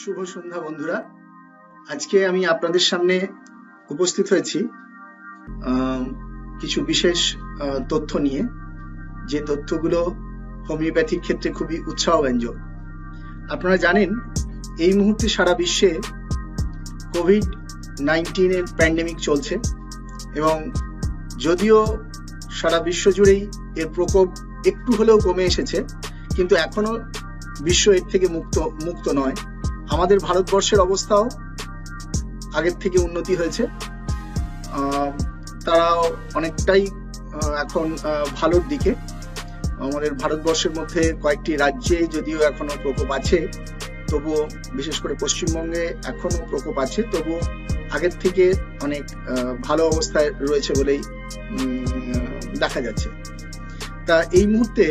শুভ সন্ধ্যা বন্ধুরা। আজকে আমি আপনাদের সামনে উপস্থিত হয়েছি কিছু বিশেষ তথ্য নিয়ে, যে তথ্যগুলো হোমিওপ্যাথির ক্ষেত্রে খুবই উৎসাহব্যঞ্জক। আপনারা জানেন এই মুহূর্তে সারা বিশ্বে কোভিড-19 প্যান্ডেমিক চলছে, এবং যদিও সারা বিশ্ব জুড়েই এর প্রকোপ একটু হলেও কমে এসেছে, কিন্তু এখনো বিশ্ব এর থেকে মুক্ত নয়। আমাদের ভারতবর্ষের অবস্থাও আগের থেকে উন্নতি হয়েছে, তারাও অনেকটাই এখন ভালোর দিকে। আমাদের ভারতবর্ষের মধ্যে কয়েকটি রাজ্যে যদিও এখনো প্রকোপ আছে, তবুও বিশেষ করে পশ্চিমবঙ্গে এখনো প্রকোপ আছে, তবুও আগের থেকে অনেক ভালো অবস্থায় রয়েছে বলেই দেখা যাচ্ছে। তা এই মুহূর্তে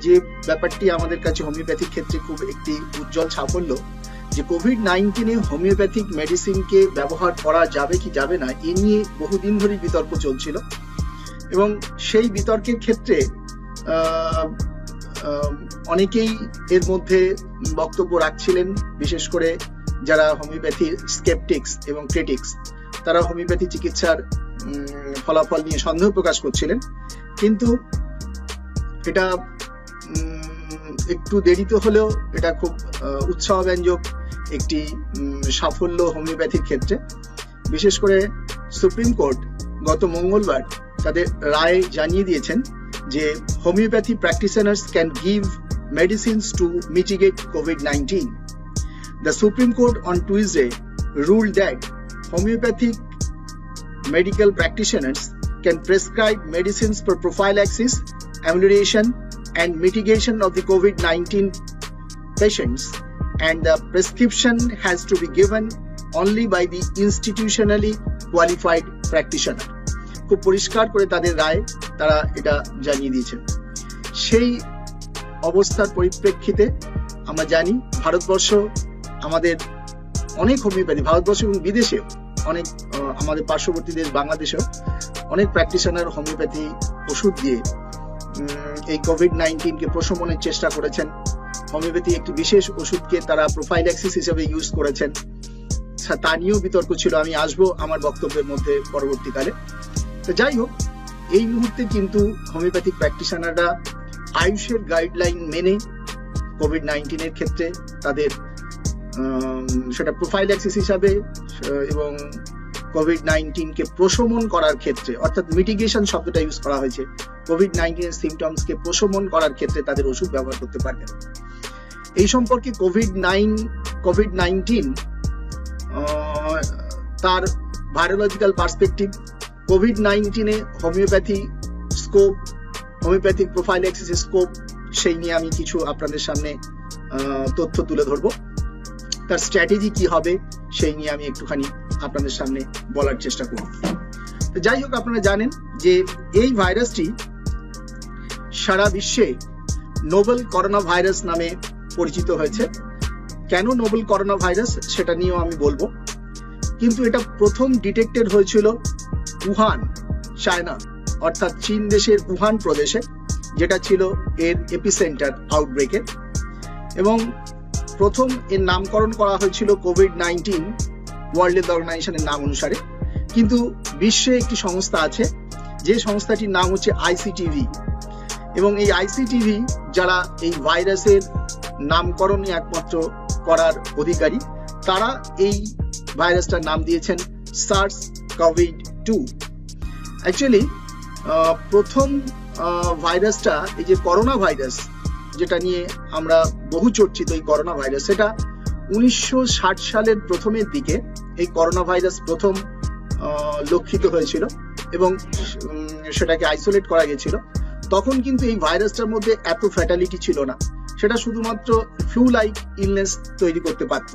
যে ব্যাপারটি আমাদের কাছে হোমিওপ্যাথিক ক্ষেত্রে খুব একটি উজ্জ্বল সাফল্য, যে কোভিড-19 হোমিওপ্যাথিক মেডিসিনকে ব্যবহার করা যাবে কি যাবে না, এ নিয়ে বহুদিন ধরেই বিতর্ক চলছিল, এবং সেই বিতর্কের ক্ষেত্রে অনেকেই এর মধ্যে বক্তব্য রাখছিলেন, বিশেষ করে যারা হোমিওপ্যাথির স্কেপটিক্স এবং ক্রিটিক্স, তারা হোমিওপ্যাথি চিকিৎসার ফলাফল নিয়ে সন্দেহ প্রকাশ করছিলেন। কিন্তু এটা একটু দেরিতে হলেও এটা খুব উৎসাহব্যঞ্জক একটি সাফল্য হোমিওপ্যাথির ক্ষেত্রে। বিশেষ করে সুপ্রিম কোর্ট গত মঙ্গলবার তাদের রায় জানিয়ে দিয়েছেন যে homeopathy practitioners can give medicines two mitigate COVID-19. The Supreme Court on Tuesday ruled that homeopathic medical practitioners can prescribe medicines for prophylaxis, amelioration and mitigation of the COVID-19 patients, and the prescription has to be given only by the institutionally qualified practitioner. খুব পরিষ্কার করে তাদের রায় তারা এটা জানিয়ে দিয়েছেন। সেই অবস্থার পরিপ্রেক্ষিতে আমরা জানি ভারতবর্ষ, আমাদের অনেক হোমিওপ্যাথি, ভারতবর্ষ এবং বিদেশেও অনেক, আমাদের পার্শ্ববর্তী দেশ বাংলাদেশেও অনেক প্র্যাকটিশনার হোমিওপ্যাথি ওষুধ দিয়ে এই কোভিড-19 প্রশমনের চেষ্টা করেছেন। হোমিওপ্যাথি একটি বিশেষ ওষুধকে তারা প্রোফাইল্যাক্সিস হিসেবে ইউজ করেছেন, তা নিয়েও বিতর্ক ছিল। আমি আসবো আমার বক্তব্যের মধ্যে পরবর্তীকালে। তো যাই হোক, এই মুহূর্তে কিন্তু হোমিওপ্যাথিক প্র্যাকটিশনাররা আয়ুষের গাইডলাইন মেনে কোভিড-19 ক্ষেত্রে তাদের সেটা প্রোফাইল্যাক্সিস হিসাবে এবং কোভিড-19 প্রশমন করার ক্ষেত্রে, অর্থাৎ মিটিগেশন শব্দটা ইউজ করা হয়েছে, কোভিড-19 সিমটমসকে প্রশমন করার ক্ষেত্রে তাদের ওষুধ ব্যবহার করতে পারবেন। এই সম্পর্কে কোভিড-19 তার virological perspective, COVID-19 homeopathy scope, homeopathic prophylaxis scope, সেই নিয়ে আমি কিছু আপনাদের সামনে তথ্য তুলে ধরবো। তার স্ট্র্যাটেজি কি হবে সেই নিয়ে আমি একটুখানি আপনাদের সামনে বলার চেষ্টা করব। তো যাই হোক, আপনারা জানেন যে এই ভাইরাসটি সারা বিশ্বে নোভেল করোনা ভাইরাস নামে পরিচিত হয়েছে। কেন নোভেল করোনা ভাইরাস সেটা নিয়েও আমি বলবো, কিন্তু এটা প্রথম ডিটেক্টেড হয়েছিল উহান, চায়না, অর্থাৎ চীন দেশের উহান প্রদেশে, যেটা ছিল এর এপিসেন্টার আউটব্রেকের, এবং প্রথম এর নামকরণ করা হয়েছিল কোভিড-19 ওয়ার্ল্ড হেলথ অর্গানাইজেশনের নাম অনুসারে। কিন্তু বিশ্বে একটি সংস্থা আছে, যে সংস্থাটির নাম হচ্ছে ICTV, এবং এই ICTV যারা এই ভাইরাসের নামকরণে একমাত্র করার অধিকারী, তারা এই ভাইরাসটার নাম দিয়েছেন SARS-CoV-2। অ্যাকচুয়ালি প্রথম ভাইরাসটা, এই যে করোনা ভাইরাস যেটা নিয়ে আমরা বহু চর্চিত এই করোনা ভাইরাস, সেটা 1960 সালের প্রথমের দিকে এই করোনা ভাইরাস প্রথম লক্ষিত হয়েছিল এবং সেটাকে আইসোলেট করা গেছিল। তখন কিন্তু এই ভাইরাসটার মধ্যে এত ফ্যাটালিটি ছিল না, সেটা শুধুমাত্র ফ্লু লাইক ইলনেস তৈরি করতে পারত।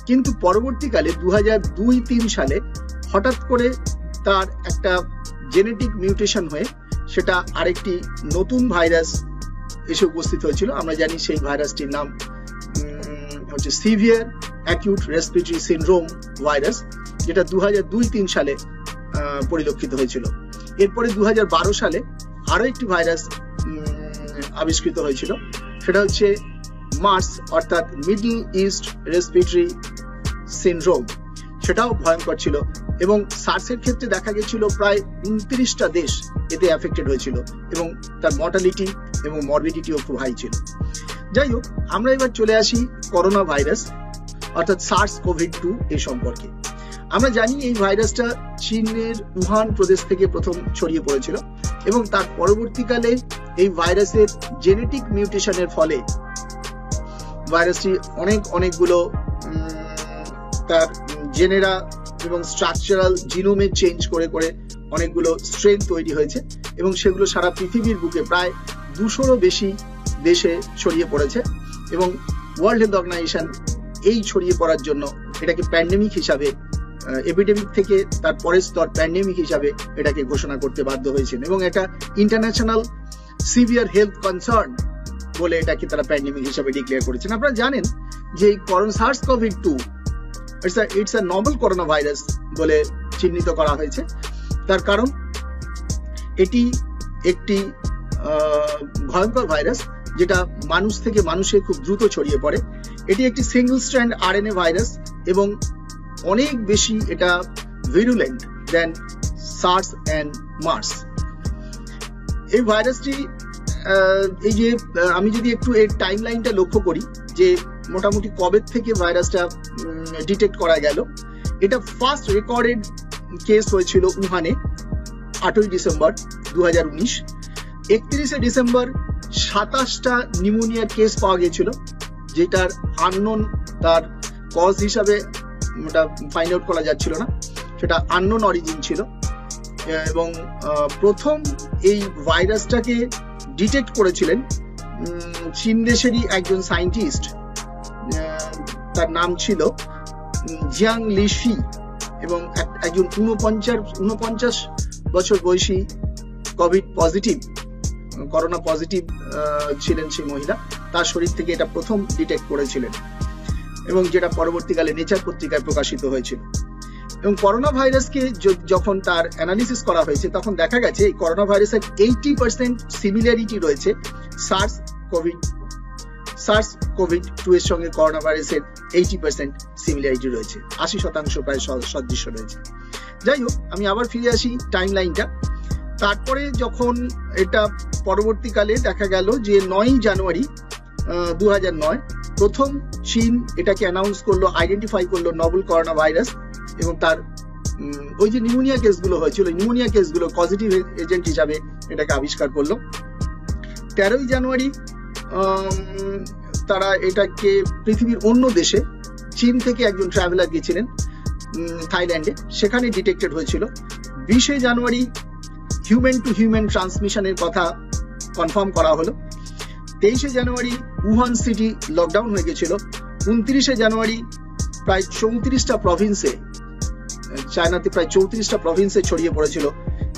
কিন্তু পরবর্তীকালে 2002-03 সালে হঠাৎ করে তার একটা জেনেটিক মিউটেশন হয়ে সেটা আরেকটি নতুন ভাইরাস এসে উপস্থিত হয়েছিল। আমরা জানি সেই ভাইরাসটির নাম হচ্ছে severe acute respiratory syndrome virus, যেটা 2002-03 সালে পরিলক্ষিত হয়েছিল। এরপরে 2012 সালে আরো একটি ভাইরাস আবিষ্কৃত হয়েছিল, সেটা হচ্ছে মার্স অর্থাৎ মিডল ইস্ট রেসপিরেটরি সিনড্রোম, সেটাও ভয়ঙ্কর ছিল। এবং সার্সের ক্ষেত্রে দেখা গেছিল প্রায় 29টা দেশ এতে অ্যাফেক্টেড হয়েছিল এবং তার মর্টালিটি এবং মরবিডিটিও খুব হাই ছিল। যাই হোক, আমরা এবার চলে আসি করোনা ভাইরাস অর্থাৎ SARS-CoV-2 এই সম্পর্কে। আমরা জানি এই ভাইরাসটা চীনের উহান প্রদেশ থেকে প্রথম ছড়িয়ে পড়েছিল এবং তার পরবর্তীকালে এই ভাইরাসের জেনেটিক মিউটেশনের ফলে ভাইরাসটি অনেকগুলো তার জেনেরা এবং স্ট্রাকচারাল জিনোমে চেঞ্জ করে অনেকগুলো স্ট্রেন তৈরি হয়েছে এবং সেগুলো সারা পৃথিবীর বুকে প্রায় 200রও বেশি দেশে ছড়িয়ে পড়েছে। এবং ওয়ার্ল্ড হেলথ অর্গানাইজেশন এই ছড়িয়ে পড়ার জন্য এটাকে প্যান্ডেমিক হিসাবে, এপিডেমিক থেকে তার পরের স্তর প্যান্ডেমিক হিসাবে এটাকে ঘোষণা করতে বাধ্য হয়েছেন এবং এটা ইন্টারন্যাশনাল সিভিয়ার হেলথ কনসার্ন বলে এটাকে তারা প্যান্ডেমিক হিসাবে ডিক্লেয়ার করেছেন। আপনারা জানেন যে SARS-CoV-2 it's a novel corona virus বলে চিহ্নিত করা হয়েছে। তার কারণ এটি একটি ভয়ঙ্কর ভাইরাস যেটা মানুষ থেকে মানুষে খুব দ্রুত ছড়িয়ে পড়ে। এটি একটি সিঙ্গল স্ট্র্যান্ড আরএনএ ভাইরাস এবং অনেক বেশি এটা virulent than SARS and MERS. এই ভাইরাসটি এই যে আমি যদি একটু এর টাইম লাইনটা লক্ষ্য করি যে মোটামুটি কবে থেকে ভাইরাসটা ডিটেক্ট করা গেল, এটা ফার্স্ট রেকর্ডেড কেস হয়েছিল উহানে 8ই ডিসেম্বর 2019। 31শে ডিসেম্বর 27টা নিউমোনিয়ার কেস পাওয়া গিয়েছিল যেটার আননোন, তার কজ হিসাবে ওটা ফাইন্ড আউট করা যাচ্ছিল না, সেটা আননোন অরিজিন ছিল। এবং প্রথম এই ভাইরাসটাকে ডিটেক্ট করেছিলেন চীন দেশেরই একজন সায়েন্টিস্ট, তার নাম ছিল জিয়াং লিশি এবং একজন 49 বছর বয়সী করোনা পজিটিভ ছিলেন সেই মহিলা। তার শরীর থেকে এটা প্রথম ডিটেক্ট করেছিলেন এবং যেটা পরবর্তীকালে নেচার পত্রিকায় প্রকাশিত হয়েছিল। এবং করোনা ভাইরাসকে যখন তার অ্যানালিসিস করা হয়েছে তখন দেখা গেছে এই করোনা ভাইরাসের 80% সিমিলারিটি রয়েছে SARS-CoV-2 এর সঙ্গে করোনা ভাইরাসের 80% সিমিলারিটি রয়েছে, 80% প্রায় সাদৃশ্য রয়েছে। যাই হোক, আমি আবার ফিরে আসি টাইম লাইনটা। তারপরে যখন এটা পরবর্তীকালে দেখা গেল যে 9ই জানুয়ারি 2009 প্রথম চীন এটাকে অ্যানাউন্স করলো, আইডেন্টিফাই করলো নভেল করোনা ভাইরাস এবং তার ওই যে নিউমোনিয়া কেসগুলো হয়েছিল, নিউমোনিয়া কেসগুলো পজিটিভ এজেন্ট হিসাবে এটাকে আবিষ্কার করলো। 13ই জানুয়ারি তারা এটাকে পৃথিবীর অন্য দেশে, চীন থেকে একজন ট্রাভেলার গিয়েছিলেন থাইল্যান্ডে, সেখানে ডিটেক্টেড হয়েছিল। 20শে জানুয়ারি হিউম্যান টু হিউম্যান ট্রান্সমিশনের কথা কনফার্ম করা হলো। 23শে জানুয়ারি উহান সিটি লকডাউন হয়ে গেছিল। 29শে জানুয়ারি প্রায় 34টা প্রভিন্সে, চায়নাতে প্রায় 34টা প্রভিন্সে ছড়িয়ে পড়েছিল।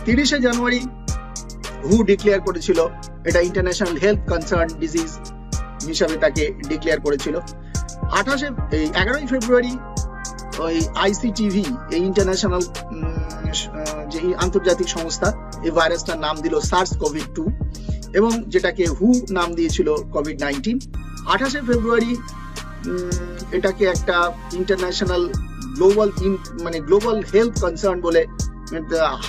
30শে জানুয়ারি হু ডিক্লেয়ার করেছিল এটা ইন্টারন্যাশনাল হেলথ কনসার্ন ডিজিজ হিসাবে তাকে ডিক্লেয়ার করেছিল। 11ই ফেব্রুয়ারি ওই ICTV, এই ইন্টারন্যাশনাল যে আন্তর্জাতিক সংস্থা, এই ভাইরাসটার নাম দিল SARS-CoV-2 এবং যেটাকে হু নাম দিয়েছিল COVID-19। 28শে ফেব্রুয়ারি এটাকে একটা ইন্টারন্যাশনাল গ্লোবাল হেলথ কনসার্ন বলে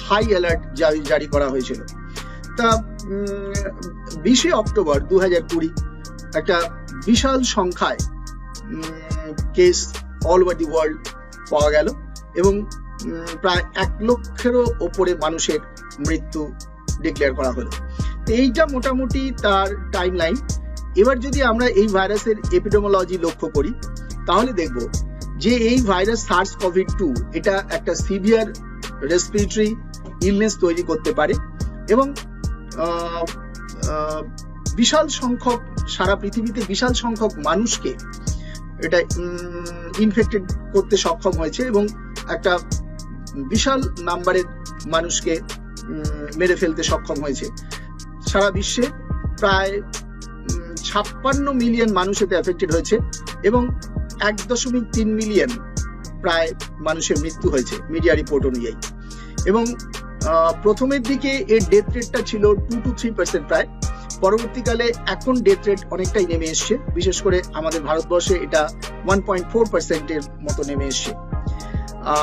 হাই অ্যালার্ট জারি করা হয়েছিল। তা 20শে অক্টোবর 2020 একটা বিশাল সংখ্যায় case all over the world পাওয়া গেল এবং প্রায় 1 লক্ষেরও ওপরে মানুষের মৃত্যু ডিক্লেয়ার করা হলো। এইটা মোটামুটি তার টাইম লাইন। এবার যদি আমরা এই ভাইরাসের এপিডেমিওলজি লক্ষ্য করি তাহলে দেখব যে এই ভাইরাস SARS-CoV-2 এটা একটা সিভিয়ার রেসপিরেটরি ইলনেস তৈরি করতে পারে এবং বিশাল সংখ্যক, সারা পৃথিবীতে বিশাল সংখ্যক মানুষকে এটা ইনফেক্টেড করতে সক্ষম হয়েছে এবং একটা বিশাল নাম্বারের মানুষকে মেরে ফেলতে সক্ষম হয়েছে। সারা বিশ্বে প্রায় 56 মিলিয়ন মানুষ এতে এফেক্টেড হয়েছে এবং 1.3 মিলিয়ন প্রায় মানুষের মৃত্যু হয়েছে মিডিয়া রিপোর্ট অনুযায়ী। এবং প্রথমের দিকে এর ডেথ রেটটা ছিল 2 to 3% প্রায়, পরবর্তীকালে এখন ডেথ রেট অনেকটাই নেমে এসছে, বিশেষ করে আমাদের ভারতবর্ষে এটা 1.4% মতো নেমে এসছে।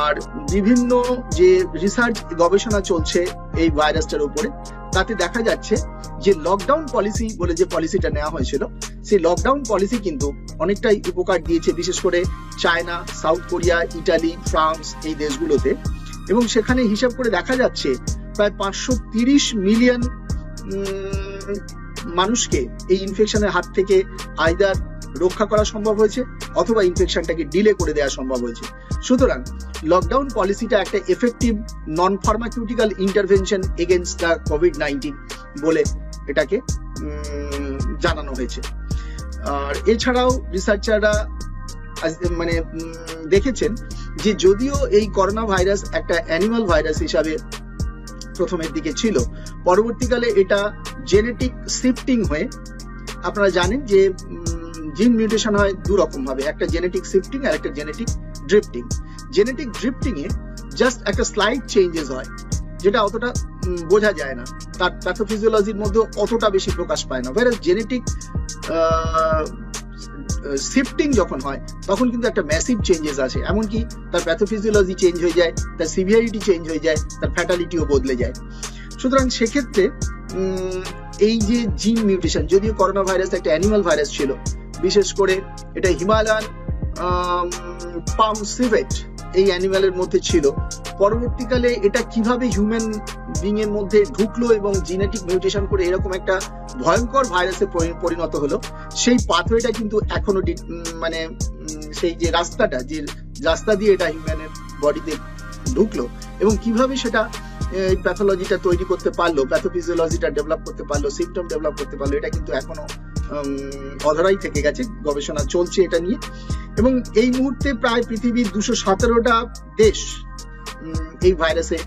আর বিভিন্ন যে রিসার্চ গবেষণা চলছে এই ভাইরাসটার উপরে, তাতে দেখা যাচ্ছে যে লকডাউন পলিসি বলে যে পলিসিটা নেওয়া হয়েছিল, সেই লকডাউন পলিসি কিন্তু অনেকটাই উপকার দিয়েছে, বিশেষ করে China, south Korea, Italy, France এই দেশগুলোতে। এবং সেখানে হিসাব করে দেখা যাচ্ছে প্রায় 530 মিলিয়ন মানুষকে এই ইনফেকশনের হাত থেকে আইদার রক্ষা করা সম্ভব হয়েছে অথবা ইনফেকশনটাকে ডিলে করে দেওয়া সম্ভব হয়েছে। সুতরাং লকডাউন পলিসিটা একটা effective non pharmaceutical intervention against the COVID-19 বলে এটাকে জানানো হয়েছে। আর এছাড়াও রিসার্চাররা মানে দেখেছেন যে যদিও এই করোনা ভাইরাস একটা অ্যানিমাল ভাইরাস হিসাবে প্রথমের দিকে ছিল, পরবর্তীকালে এটা জেনেটিক শিফটিং হয়ে, আপনারা জানেন যে জিন মিউটেশন হয় দু রকম ভাবে, একটা জেনেটিক শিফটিং আর একটা জেনেটিক ড্রিফটিং। জেনেটিক ড্রিফটিং এ জাস্ট একটা স্লাইড চেঞ্জেস হয়, যেটা অতটা বোঝা যায় না, তার প্যাথোফিজিওলজির মধ্যে অতটা বেশি প্রকাশ পায় না। whereas জেনেটিক শিফটিং যখন হয় তখন কিন্তু একটা ম্যাসিভ চেঞ্জেস আসে, এমনকি তার প্যাথোফিজিওলজি চেঞ্জ হয়ে যায়, তার সিভিয়ারিটি চেঞ্জ হয়ে যায়, তার ফ্যাটালিটিও বদলে যায়। সুতরাং সেক্ষেত্রে এই যে জিন মিউটেশন, যদিও করোনা ভাইরাস একটা অ্যানিমাল ভাইরাস ছিল, বিশেষ করে এটা হিমালয়ান পাম সিভেট এই অ্যানিমালের মধ্যে ছিল, পরবর্তীকালে এটা কিভাবে হিউম্যান বিং এর মধ্যে ঢুকলো এবং জেনেটিক মিউটেশন করে এরকম একটা ভয়ঙ্কর ভাইরাসে পরিণত হলো, সেই পাথওয়েটা কিন্তু এখনো মানে সেই যে রাস্তা দিয়ে এটা হিউম্যানের বডিতে ঢুকলো এবং কিভাবে সেটা প্যাথোলজিটা তৈরি করতে পারলো, প্যাথোফিজিওলজিটা ডেভেলপ করতে পারলো, সিম্পটম ডেভেলপ করতে পারলো, এটা কিন্তু এখনো অধরাই থেকে গেছে। গবেষণা চলছে এটা নিয়ে এবং এই মুহূর্তে প্রায় পৃথিবীর 217টা দেশ এই ভাইরাসে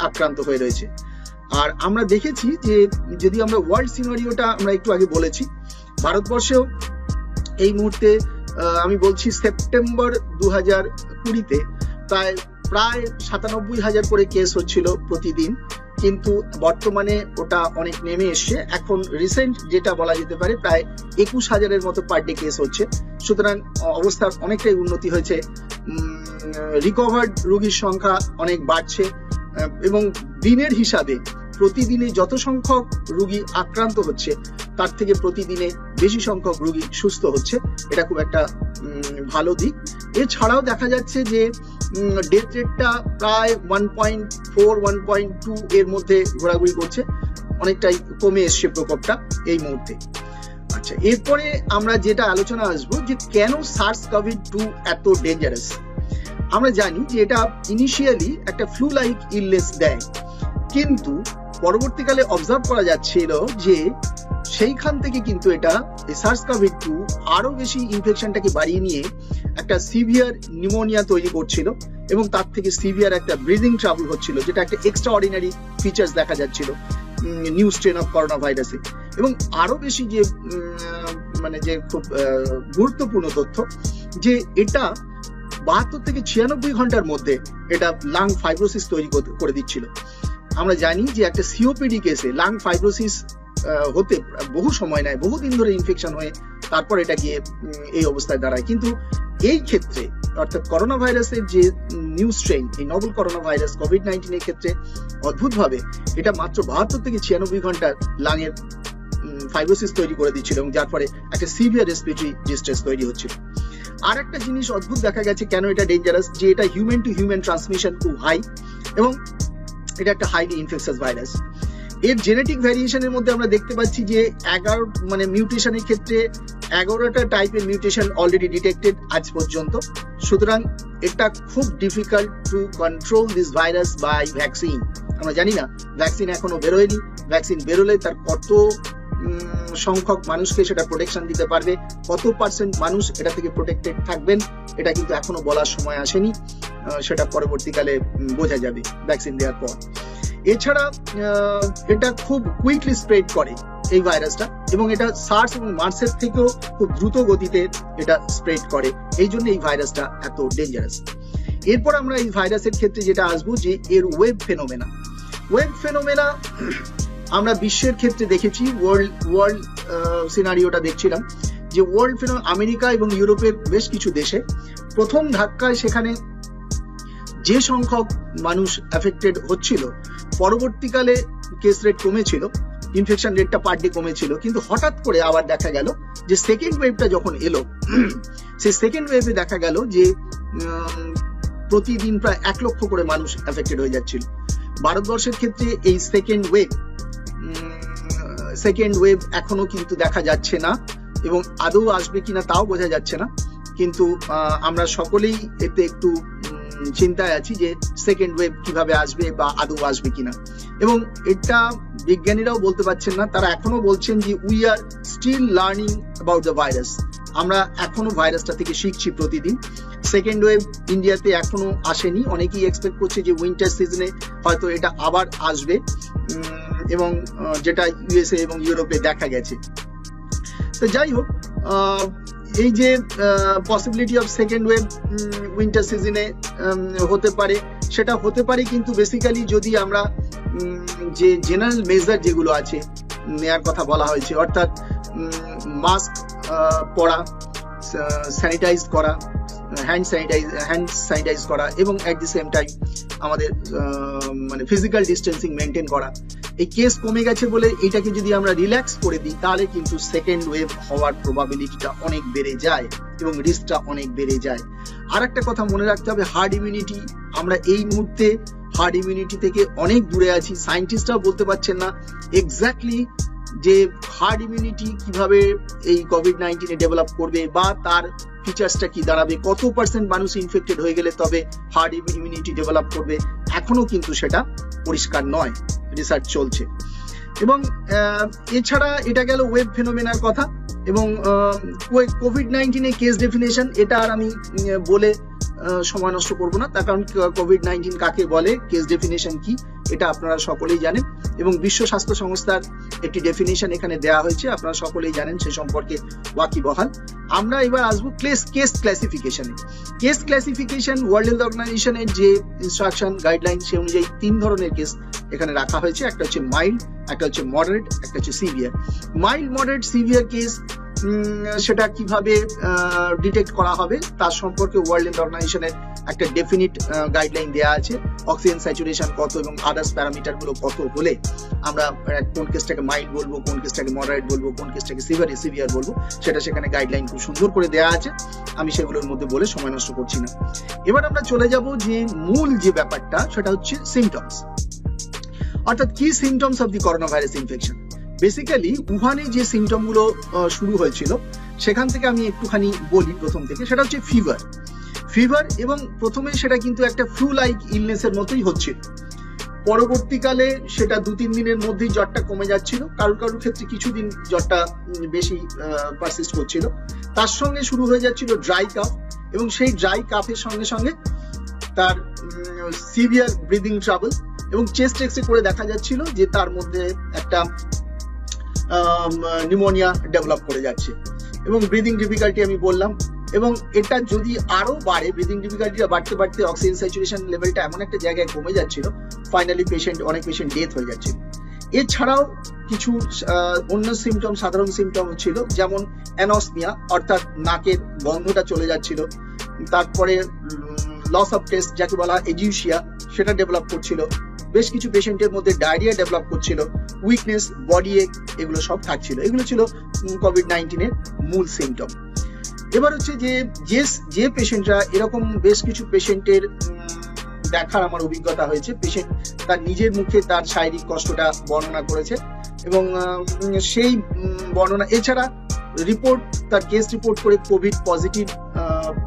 আক্রান্ত হয়ে রয়েছে। আর আমরা দেখেছি যে যদি আমরা ওয়ার্ল্ড সিনারিওটা আমরা একটু আগে বলেছি, ভারতবর্ষেও এই মুহূর্তে আমি বলছি সেপ্টেম্বর 2020-তে প্রায় 97,000 করে কেস হচ্ছিল প্রতিদিন, কিন্তু বর্তমানে ওটা অনেক নেমে এসছে। এখন রিসেন্ট যেটা বলা যেতে পারে প্রায় 21,000-এর মতো পার ডে কেস হচ্ছে। সুতরাং অবস্থার অনেকটাই উন্নতি হয়েছে, রিকভার্ড রোগীর সংখ্যা অনেক বাড়ছে এবং দিনের হিসাবে প্রতিদিনে যত সংখ্যক রোগী আক্রান্ত হচ্ছে তার থেকে প্রতিদিনে বেশি সংখ্যক রোগী সুস্থ হচ্ছে, এটা খুব একটা ভালো দিক। এছাড়াও দেখা যাচ্ছে যে ডেথ রেটটা প্রায় 1.4-1.2 এর মধ্যে ঘোরাঘুরি করছে, অনেকটাই কমে এসছে প্রকোপটা এই মুহূর্তে। আচ্ছা, এরপরে আমরা যেটা আলোচনা আসবো যে কেন SARS-CoV-2 এত ডেঞ্জারাস। আমরা জানি যে এটা ইনিশিয়ালি একটা ফ্লু লাইক ইলনেস দেয়, কিন্তু পরবর্তীকালে অবজার্ভ করা যাচ্ছিল যে সেইখান থেকে কিন্তু এটা SARS-CoV-2 আরো বেশি ইনফেকশনটাকে বাড়িয়ে নিয়ে একটা সিভিয়ার নিউমোনিয়া তৈরি করছিল এবং তার থেকে সিভিয়ার একটা ব্রিদিং ট্রাবল হচ্ছিল, যেটা একটা এক্সট্রা অর্ডিনারি ফিচার্স দেখা যাচ্ছিল নিউ স্ট্রেন অফ করোনা ভাইরাসে। এবং আরো বেশি যে মানে যে খুব গুরুত্বপূর্ণ তথ্য যে এটা 72 থেকে 96 ঘন্টার মধ্যে এটা লাং ফাইব্রোসিস তৈরি করে দিচ্ছিল। আমরা জানি যে একটা সিওপিডি কেসে লাং ফাইব্রোসিস হতে বহু সময় নেয়, বহুদিন ধরে ইনফেকশন হয়ে তারপর এটা গিয়ে এই অবস্থায় দাঁড়ায়। কিন্তু এই ক্ষেত্রে অর্থাৎ করোনা ভাইরাসের যে নিউ স্ট্রেন, এই নভেল করোনা ভাইরাস কোভিড-19 এর ক্ষেত্রে অদ্ভুতভাবে এটা মাত্র 72 থেকে 96 ঘন্টার লাংয়ের ফাইব্রোসিস তৈরি করে দিচ্ছিল এবং যার ফলে একটা সিভিয়ার রেসপিরেটরি ডিস্ট্রেস তৈরি হচ্ছিল। আর একটা জিনিস অদ্ভুত দেখা গেছে কেন এটা ডেঞ্জারাস, যে এটা হিউম্যান টু হিউম্যান ট্রান্সমিশন খুব হাই এবং এটা একটা হাইলি ইনফেকশাস ভাইরাস। এর জেনেটিক ভ্যারিয়েশনের মধ্যে আমরা দেখতে পাচ্ছি যে 11 মানে মিউটেশনের ক্ষেত্রে 11টা টাইপের মিউটেশন অলরেডি ডিটেক্টেড আজ পর্যন্ত। সুতরাং এটা খুব difficult to control this virus by vaccine. আমরা জানি না, ভ্যাকসিন এখনো বেরোয়নি, ভ্যাকসিন বেরোলে তার কত সংখ্যক মানুষকে সেটা প্রোটেকশন দিতে পারবে, কত পার্সেন্ট মানুষ এটা থেকে প্রোটেক্টেড থাকবেন, এটা কিন্তু এখনো বলার সময় আসেনি, সেটা পরবর্তীকালে বোঝা যাবে ভ্যাকসিন দেওয়ার পর। এছাড়া এটা খুব কুইকলি স্প্রেড করে এই ভাইরাসটা এবং এটা সার্স এবং মার্সের থেকেও খুব দ্রুত গতিতে এটা স্প্রেড করে, এই জন্য এই ভাইরাসটা এত ডেঞ্জারাস। এরপর আমরা এই ভাইরাসের ক্ষেত্রে যেটা আসবো যে এর ওয়েব ফেনোমেনা আমরা বিশ্বের ক্ষেত্রে দেখেছি, ওয়ার্ল্ড সিনারিওটা দেখছিলাম যে আমেরিকা এবং ইউরোপের বেশ কিছু দেশে প্রথম ধাক্কায় সেখানে যে সংখ্যক মানুষ অ্যাফেক্টেড হচ্ছিল, পরবর্তীকালে কেস রেট কমেছিল, ইনফেকশন রেটটা পার ডে কমেছিল, কিন্তু হঠাৎ করে আবার দেখা গেল যে সেকেন্ড ওয়েভটা যখন এলো, সেই সেকেন্ড ওয়েভে দেখা গেল যে প্রতিদিন প্রায় 1 লক্ষ করে মানুষ অ্যাফেক্টেড হয়ে যাচ্ছিল। ভারতবর্ষের ক্ষেত্রে এই সেকেন্ড ওয়েভ এখনো কিন্তু দেখা যাচ্ছে না, এবং আদৌ আসবে কিনা তাও বোঝা যাচ্ছে না। কিন্তু আমরা সকলেই এতে একটু চিন্তায় আছি যে সেকেন্ড ওয়েভ কিভাবে আসবে বা আদৌ আসবে কিনা, এবং এটা বিজ্ঞানীরাও বলতে পারছেন না। তারা এখনো বলছেন যে we are still learning about the virus, আমরা এখনো ভাইরাসটা থেকে শিখছি প্রতিদিন। সেকেন্ড ওয়েভ ইন্ডিয়াতে এখনো আসেনি, অনেকেই এক্সপেক্ট করছে যে উইন্টার সিজনে হয়তো এটা আবার আসবে, এবং যেটা ইউএসএ এবং ইউরোপে দেখা গেছে। তো যাই হোক, এই যে possibility of second wave winter সিজনে হতে পারে, সেটা হতে পারে, কিন্তু বেসিক্যালি যদি আমরা যে জেনারেল মেজার যেগুলো আছে নেয়ার কথা বলা হয়েছে, অর্থাৎ মাস্ক পরা, স্যানিটাইজ করা, হ্যান্ড স্যানিটাইজ করা, এবং অ্যাট দি সেম টাইম আমাদের মানে ফিজিক্যাল ডিস্টেন্সিং মেনটেন করা, এই কেস কমে গেছে বলে এটাকে যদি আমরা রিল্যাক্স করে দিই, তাহলে কিন্তু সেকেন্ড ওয়েভ হওয়ার প্রবাবিলিটিটা অনেক বেড়ে যায় এবং রিস্কটা অনেক বেড়ে যায়। আর একটা কথা মনে রাখতে হবে, হার্ড ইমিউনিটি। আমরা এই মুহূর্তে হার্ড ইমিউনিটি থেকে অনেক দূরে আছি। সায়েন্টিস্টরাও বলতে পারছেন না এক্স্যাক্টলি যে হার্ড ইমিউনিটি কিভাবে এই কোভিড-19 ডেভেলপ করবে বা তার ফিচার্সটা কি দাঁড়াবে, কত পার্সেন্ট মানুষ ইনফেক্টেড হয়ে গেলে তবে হার্ড ইমিউনিটি ডেভেলপ করবে, এখনো কিন্তু সেটা পরিষ্কার নয়, রিসার্চ চলছে। এবং এছাড়া এটা গেল ওয়েব ফেনোমেনার কথা, এবং কোভিড-19 কেস ডেফিনেশন, এটা আর আমি বলে সময় নষ্ট করবো না, তার কারণ কোভিড-19 কাকে বলে, কেস ডেফিনেশন কি, এটা আপনারা সকলেই জানেন, এবং বিশ্ব স্বাস্থ্য সংস্থার একটি ডেফিনেশন এখানে দেওয়া হয়েছে, আপনারা সকলেই জানেন, সে সম্পর্কে ওয়াকিবহাল। আমরা এবার আসবো কেস ক্লাসিফিকেশনে। কেস ক্লাসিফিকেশন ওয়ার্ল্ড হেলথ অর্গানাইজেশনের যে ইনস্ট্রাকশন গাইডলাইন, সে অনুযায়ী 3 ধরনের কেস এখানে রাখা হয়েছে। একটা হচ্ছে মাইল্ড, একটা হচ্ছে মডারেট, একটা হচ্ছে severe. Mild, moderate, severe case সেটা কিভাবে ডিটেক্ট করা হবে তার সম্পর্কে ওয়ার্ল্ড হেলথ অর্গানাইজেশনের একটা ডেফিনিট গাইডলাইন দেওয়া আছে। অক্সিজেন স্যাচুরেশন কত এবং আদার্স প্যারামিটার গুলো কত হলে আমরা কোন কেসটাকে মাইল্ড বলবো, কোন কেসটাকে মডারেট বলবো, কোন কেসটাকে সিভিয়ার বলবো, সেটা সেখানে গাইডলাইন খুব সুন্দর করে দেওয়া আছে। আমি সেগুলোর মধ্যে বলে সময় নষ্ট করছি না। এবার আমরা চলে যাব যে মূল যে ব্যাপারটা, সেটা হচ্ছে সিমটমস, অর্থাৎ কি symptoms of the coronavirus infection. Basically উহানে যে সিমটম গুলো শুরু হয়েছিল সেখান থেকে আমি একটুখানি বলি প্রথম থেকে। সেটা হচ্ছে ফিভার, এবং প্রথমে সেটা কিন্তু একটা ফ্লু লাইক ইলনেসের মতোই হচ্ছিল, পরবর্তীকালে সেটা 2-3 দিনের মধ্যেই জ্বরটা কমে যাচ্ছিল, কারোর ক্ষেত্রে কিছুদিন জ্বরটা বেশি পারসিস্ট করছিল। তার সঙ্গে শুরু হয়ে যাচ্ছিল ড্রাই কাফ, এবং সেই ড্রাই কাফের সঙ্গে সঙ্গে তার সিভিয়ার ব্রিদিং ট্রাবল, এবং চেস্ট এক্সরে করে দেখা যাচ্ছিল যে তার মধ্যে একটা নিউমোনিয়া ডেভেলপ করে যাচ্ছে, এবং ব্রিদিং ডিফিকাল্টি আমি বললাম। এবং এটা যদি আরো বাড়ে, ব্রিদিং ডিফিকাল্টিটা বাড়তে বাড়তে অক্সিজেন স্যাচুরেশন লেভেলটা এমন একটা জায়গায় কমে যাচ্ছিল, ফাইনালি অনেক পেশেন্ট ডেথ হয়ে যাচ্ছিল। এছাড়াও কিছু অন্য সিমটম, সাধারণ সিমটম ছিল, যেমন অ্যানসমিয়া, অর্থাৎ নাকের গন্ধটা চলে যাচ্ছিল, তারপরে লস অফ টেস্ট যাকে বলা এজিউশিয়া, সেটা ডেভেলপ করছিল, বেশ কিছু পেশেন্টের মধ্যে ডায়রিয়া ডেভেলপ করছিল, উইকনেস, বডি এক, এগুলো সব থাকছিল। এগুলো ছিল কোভিড-19 এর মূল সিমটম। এবার হচ্ছে যে পেশেন্টরা, এরকম বেশ কিছু পেশেন্টের দেখার আমার অভিজ্ঞতা হয়েছে, পেশেন্ট তার নিজের মুখে তার শারীরিক কষ্টটা বর্ণনা করেছে, এবং সেই বর্ণনা এছাড়া রিপোর্ট, তার কেস রিপোর্ট করে কোভিড পজিটিভ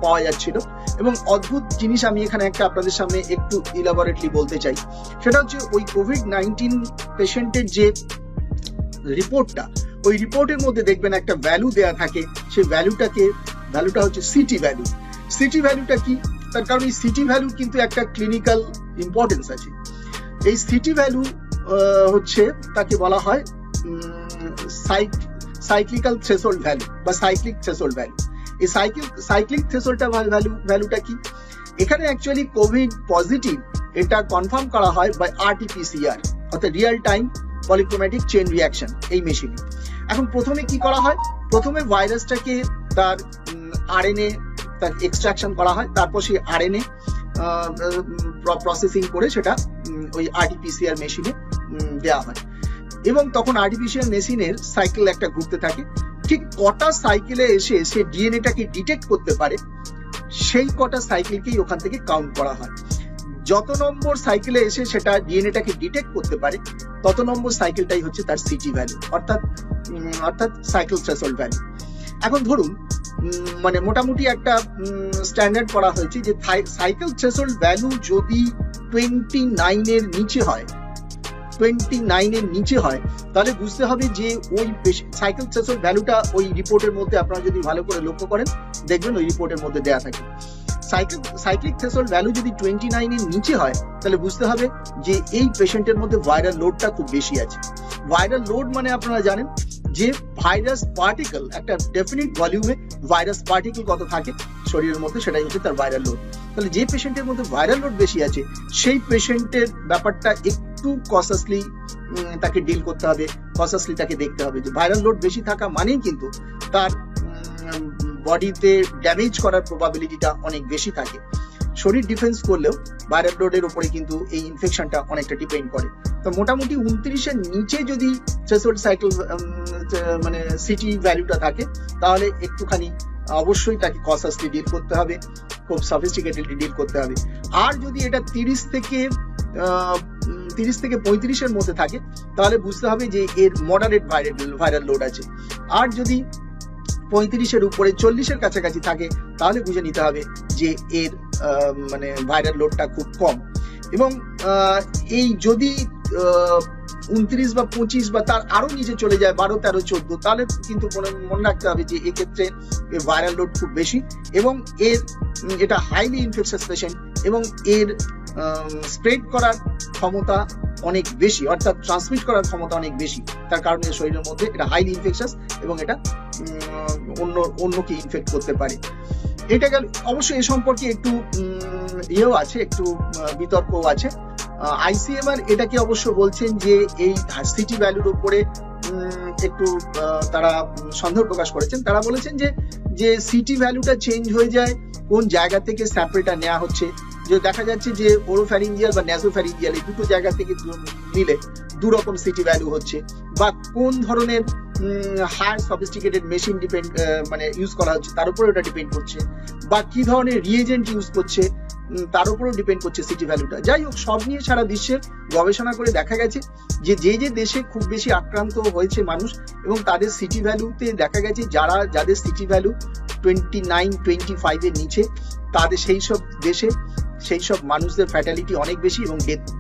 পাওয়া যাচ্ছিল। এবং অদ্ভুত জিনিস আমি এখানে একটা আপনাদের সামনে একটু ইলাবোরেটলি বলতে চাই, সেটা হচ্ছে ওই কোভিড-19 পেশেন্টের যে রিপোর্টটা, ওই রিপোর্টের মধ্যে দেখবেন একটা ভ্যালু দেয়া থাকে, সেই ভ্যালুটা হচ্ছে সিটি ভ্যালু। সিটি ভ্যালুটা কি? তার কারণ এই সিটি ভ্যালু কিন্তু একটা ক্লিনিক্যাল ইম্পর্টেন্স আছে। এই সিটি ভ্যালু হচ্ছে, তাকে বলা হয় সাইক্লিক্যাল থ্রেশহোল্ড ভ্যালু বা সাইক্লিক থ্রেশহোল্ড ভ্যালু। এই সাইক্লিক থ্রেশহোল্ড ভ্যালুটা কি? এখানে অ্যাকচুয়ালি কোভিড পজিটিভ এটা কনফার্ম করা হয় বাই RT-PCR, অর্থাৎ রিয়েল টাইম পলিক্রোম্যাটিক চেইন রিয়াকশন এই মেশিনে। এখন প্রথমে কি করা হয়, প্রথমে ভাইরাসটাকে তার আরএনএ তার এক্সট্রাকশন করা হয়, তারপর সেই আরএনএ প্রসেসিং করে সেটা ওই আরটিপিসিআর মেশিনে দেওয়া হয়, এবং তখন আরটিপিসিআর মেশিনের সাইকেল একটা ঘুরতে থাকে। ঠিক কটা সাইকেলে এসে সে ডিএনএটাকে ডিটেক্ট করতে পারে সেই কটা সাইকেলকেই ওখান থেকে কাউন্ট করা হয়। যত নম্বর সাইকেলে এসে সেটা ডিএনএটাকে ডিটেক্ট করতে পারে তত নম্বর সাইকেলটাই হচ্ছে তার সিটি ভ্যালু, অর্থাৎ সাইকেল থ্রেশহোল্ড ভ্যালু। এখন ধরুন মানে মোটামুটি একটা স্ট্যান্ডার্ড করা হয়েছে যে সাইকেল থ্রেশহোল্ড ভ্যালু যদি 29 এর নিচে হয়, 29 এর নিচে হয়, তাহলে বুঝতে হবে যে ওই সাইকেল থ্রেশহোল্ড ভ্যালুটা ওই রিপোর্টের মধ্যে আপনারা যদি ভালো করে লক্ষ্য করেন দেখবেন ওই রিপোর্টের মধ্যে দেয়া থাকে। সাইক্লিক থ্রেশহোল্ড ভ্যালু যদি 29 এর নিচে হয় তাহলে বুঝতে হবে যে এই পেশেন্টের মধ্যে ভাইরাল লোডটা খুব বেশি আছে। ভাইরাল লোড মানে আপনারা জানেন যে ভাইরাস পার্টিকেল, একটা ডেফিনিট ভলিউমে ভাইরাস পার্টিকেল কত থাকে শরীরের মধ্যে সেটাই হচ্ছে তার ভাইরাল লোড। তাহলে যে পেশেন্টের মধ্যে ভাইরাল লোড বেশি আছে সেই পেশেন্টের ব্যাপারটা একটু কসাসলি তাকে ডিল করতে হবে, কসাসলি তাকে দেখতে হবে যে ভাইরাল লোড বেশি থাকা মানেই কিন্তু তার বডিতে ড্যামেজ করার প্রবাবিলিটিটা অনেক বেশি থাকে। শরীর ডিফেন্স করলেও ভাইরাল লোডের উপরে কিন্তু এই ইনফেকশনটা অনেকটা ডিপেন্ড করে। তো মোটামুটি 29 এর নিচে যদি থ্রেশহোল্ড সাইকেল মানে সিটি ভ্যালুটা থাকে তাহলে একটুখানি অবশ্যই তাকে কসাসলি ডিল করতে হবে, খুব সফিস্টিকেটেডলি ডিল করতে হবে। আর যদি এটা 30 থেকে 35 এর মধ্যে থাকে তাহলে বুঝতে হবে যে এর মডারেট ভাইরাল লোড আছে। আর যদি 35 এর উপরে 40 এর কাছাকাছি থাকে তাহলে বুঝে নিতে হবে যে এর মানে ভাইরাল লোডটা খুব কম। এবং এই যদি 29 বা 25 বা তার আরো নিচে চলে যায় 12, 13, 14 তাহলে কিন্তু মনে রাখতে হবে যে এক্ষেত্রে ভাইরাল লোড খুব বেশি এবং এটা হাইলি ইনফেকশাস পেশেন্ট এবং এর স্প্রেড করার ক্ষমতা অনেক বেশি, অর্থাৎ ট্রান্সমিট করার ক্ষমতা অনেক বেশি। তার কারণে শরীরের মধ্যে এটা হাইলি ইনফেকশাস এবং এটা অন্যকে ইনফেক্ট করতে পারে। এটা গেল। অবশ্যই এ সম্পর্কে একটু ইয়েও আছে, একটু বিতর্কও আছে। আইসিএমআর এটাকে অবশ্য বলছেন যে এই সিটি ভ্যালুর উপরে একটু তারা সন্দেহ প্রকাশ করেছেন। তারা বলেছেন যে সিটি ভ্যালুটা চেঞ্জ হয়ে যায় কোন জায়গা থেকে স্যাম্পলটা নেওয়া হচ্ছে। যে দেখা যাচ্ছে যে ওরোফ্যারিঞ্জিয়াল বা ন্যাসোফ্যারিঞ্জিয়াল এই দুটো জায়গা থেকে নিলে দু রকম সিটি ভ্যালু হচ্ছে, বা কোন ধরনের হায়ার সফিস্টিকেটেড মেশিন মানে ইউজ করা হচ্ছে তার উপরে ওটা ডিপেন্ড করছে, বা কি ধরনের রিএজেন্ট ইউজ করছে তার উপরেও ডিপেন্ড করছে সিটি ভ্যালুটা। যাই হোক, সব নিয়ে সারা বিশ্বের গবেষণা করে দেখা গেছে যে দেশে খুব বেশি আক্রান্ত হয়েছে মানুষ এবং তাদের সিটি ভ্যালুতে দেখা গেছে যাদের সিটি ভ্যালু 29, 25 এর নিচে তাদের সেই সব দেশে সেই সব মানুষদের ফ্যাটালিটি অনেক বেশি এবং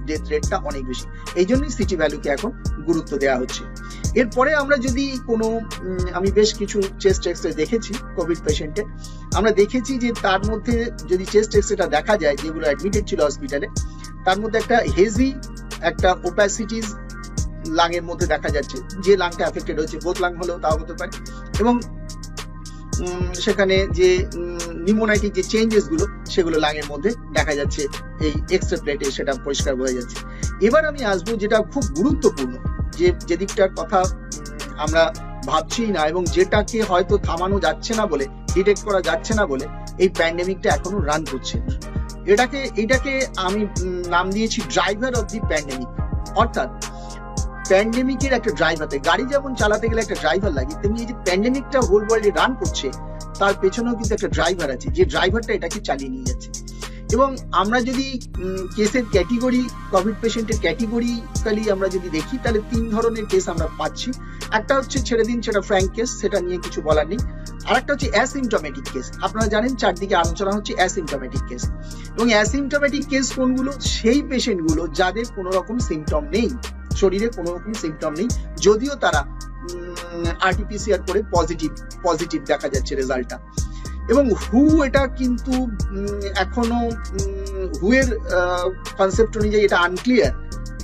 ডেথ রেটটা অনেক বেশি। এই জন্যই সিটি ভ্যালুকে এখন গুরুত্ব দেওয়া হচ্ছে। এরপরে আমরা যদি আমি বেশ কিছু চেস্ট এক্সরে দেখেছি কোভিড পেশেন্টে, আমরা দেখেছি যে তার মধ্যে যদি চেস্ট এক্সরেটা দেখা যায় যেগুলো অ্যাডমিটেড ছিল হসপিটালে, তার মধ্যে একটা হেজি একটা ওপাসিটিস লাংয়ের মধ্যে দেখা যাচ্ছে, যে লাংটা অ্যাফেক্টেড হচ্ছে, বোথ লাং হলেও তাও হতে পারে, এবং সেখানে যে নিউমোনাইটিক যে চেঞ্জেস গুলো সেগুলো লাংয়ের মধ্যে দেখা যাচ্ছে এই এক্সরে প্লেটে, সেটা পরিষ্কার বোঝা যাচ্ছে। এবার আমি আসবো যেটা খুব গুরুত্বপূর্ণ, যে দিকটার কথা আমরা ভাবছি না এবং যেটাকে হয়তো থামানো যাচ্ছে না বলে, ডিটেক্ট করা যাচ্ছে না বলে এই প্যান্ডেমিকটা এখনো রান করছে। এটাকে আমি নাম দিয়েছি ড্রাইভার অফ দি প্যান্ডেমিক। অর্থাৎ প্যান্ডেমিকের একটা ড্রাইভার, গাড়ি যেমন চালাতে গেলে একটা ড্রাইভার লাগে, তেমনি এই যে প্যান্ডেমিকটা হোল ওয়ার্ল্ডে রান করছে তার পেছনেও কিন্তু একটা ড্রাইভার আছে, যে ড্রাইভারটা এটাকে চালিয়ে নিয়ে যাচ্ছে। এবং আমরা যদি কেসের ক্যাটেগরি, কোভিড পেশেন্টের ক্যাটেগরিক্যালি আমরা যদি দেখি তাহলে 3 ধরনের কেস আমরা পাচ্ছি। একটা হচ্ছে ছেড়ে দিন, সেটা ফ্র্যাঙ্ক কেস, সেটা নিয়ে কিছু বলার নেই। আর একটা হচ্ছে অ্যাসিমটোমেটিক কেস। আপনারা জানেন চারদিকে আলোচনা হচ্ছে অ্যাসিমটোমেটিক কেস। এবং অ্যাসিমটোমেটিক কেস কোনগুলো? সেই পেশেন্টগুলো যাদের কোনো রকম সিমটম নেই, শরীরে কোনো রকম সিমটম নেই, যদিও তারা আরটিপিসিআর করে পজিটিভ দেখা যাচ্ছে রেজাল্টটা। এবং এটা কিন্তু এখনো এর কনসেপ্ট অনুযায়ী এটা আনক্লিয়ার,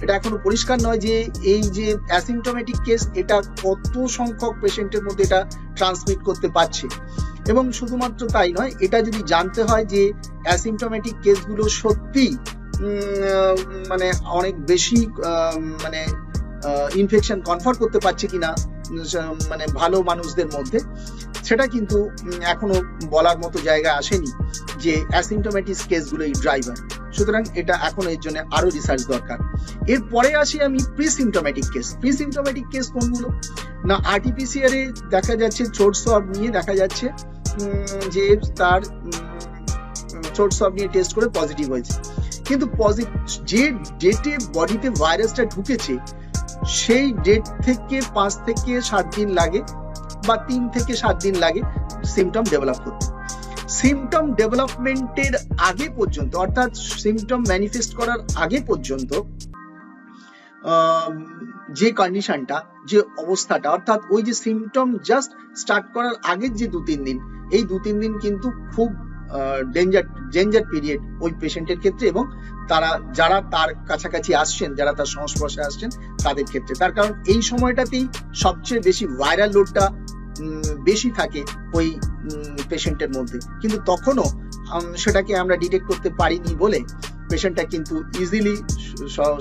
এটা এখনো পরিষ্কার নয় যে এই যে অ্যাসিমটোমেটিক কেস এটা কত সংখ্যক পেশেন্টের মধ্যে এটা ট্রান্সমিট করতে পারছে। এবং শুধুমাত্র তাই নয়, এটা যদি জানতে হয় যে অ্যাসিমটোমেটিক কেসগুলো সত্যি মানে অনেক বেশি মানে ইনফেকশন কনফার করতে পারছে কিনা মানে ভালো মানুষদের মধ্যে, সেটা কিন্তু এখনো বলার মতো জায়গায় আসেনি যে অ্যাসিম্পটোম্যাটিক কেসগুলোই ড্রাইভার। সুতরাং এটা এখন এর জন্য আরো রিসার্চ দরকার। এরপরে আসি আমি প্রিসিমটোম্যাটিক কেস। প্রিসিমটোম্যাটিক কেস কোনগুলো না, আরটিপিসিআর এ দেখা যাচ্ছে থ্রোট সোয়াব নিয়ে দেখা যাচ্ছে যে তার থ্রোট সোয়াব নিয়ে টেস্ট করে পজিটিভ হয়েছে, কিন্তু যে ডেটে বডিতে ভাইরাসটা ঢুকেছে সেই ডেট থেকে 5 থেকে 7 দিন লাগে বা 3 থেকে 7 দিন লাগে সিমটম ডেভেলপ করতে। সিমটম ডেভেলপমেন্টের আগে পর্যন্ত, অর্থাৎ সিমটম ম্যানিফেস্ট করার আগে পর্যন্ত যে কন্ডিশনটা, যে অবস্থাটা, অর্থাৎ ওই যে সিমটম জাস্ট স্টার্ট করার আগের যে 2-3 দিন, এই 2-3 দিন কিন্তু খুব ডেঞ্জার পিরিয়ড ওই পেশেন্টের ক্ষেত্রে এবং যারা তার কাছাকাছি আসছেন, যারা তার সংস্পর্শে আসছেন তাদের ক্ষেত্রে। তার কারণ এই সময়টাতেই সবচেয়ে বেশি ভাইরাল লোডটা বেশি থাকে ওই পেশেন্টের মধ্যে, কিন্তু তখনও সেটাকে আমরা ডিটেক্ট করতে পারিনি বলে পেশেন্টটা কিন্তু ইজিলি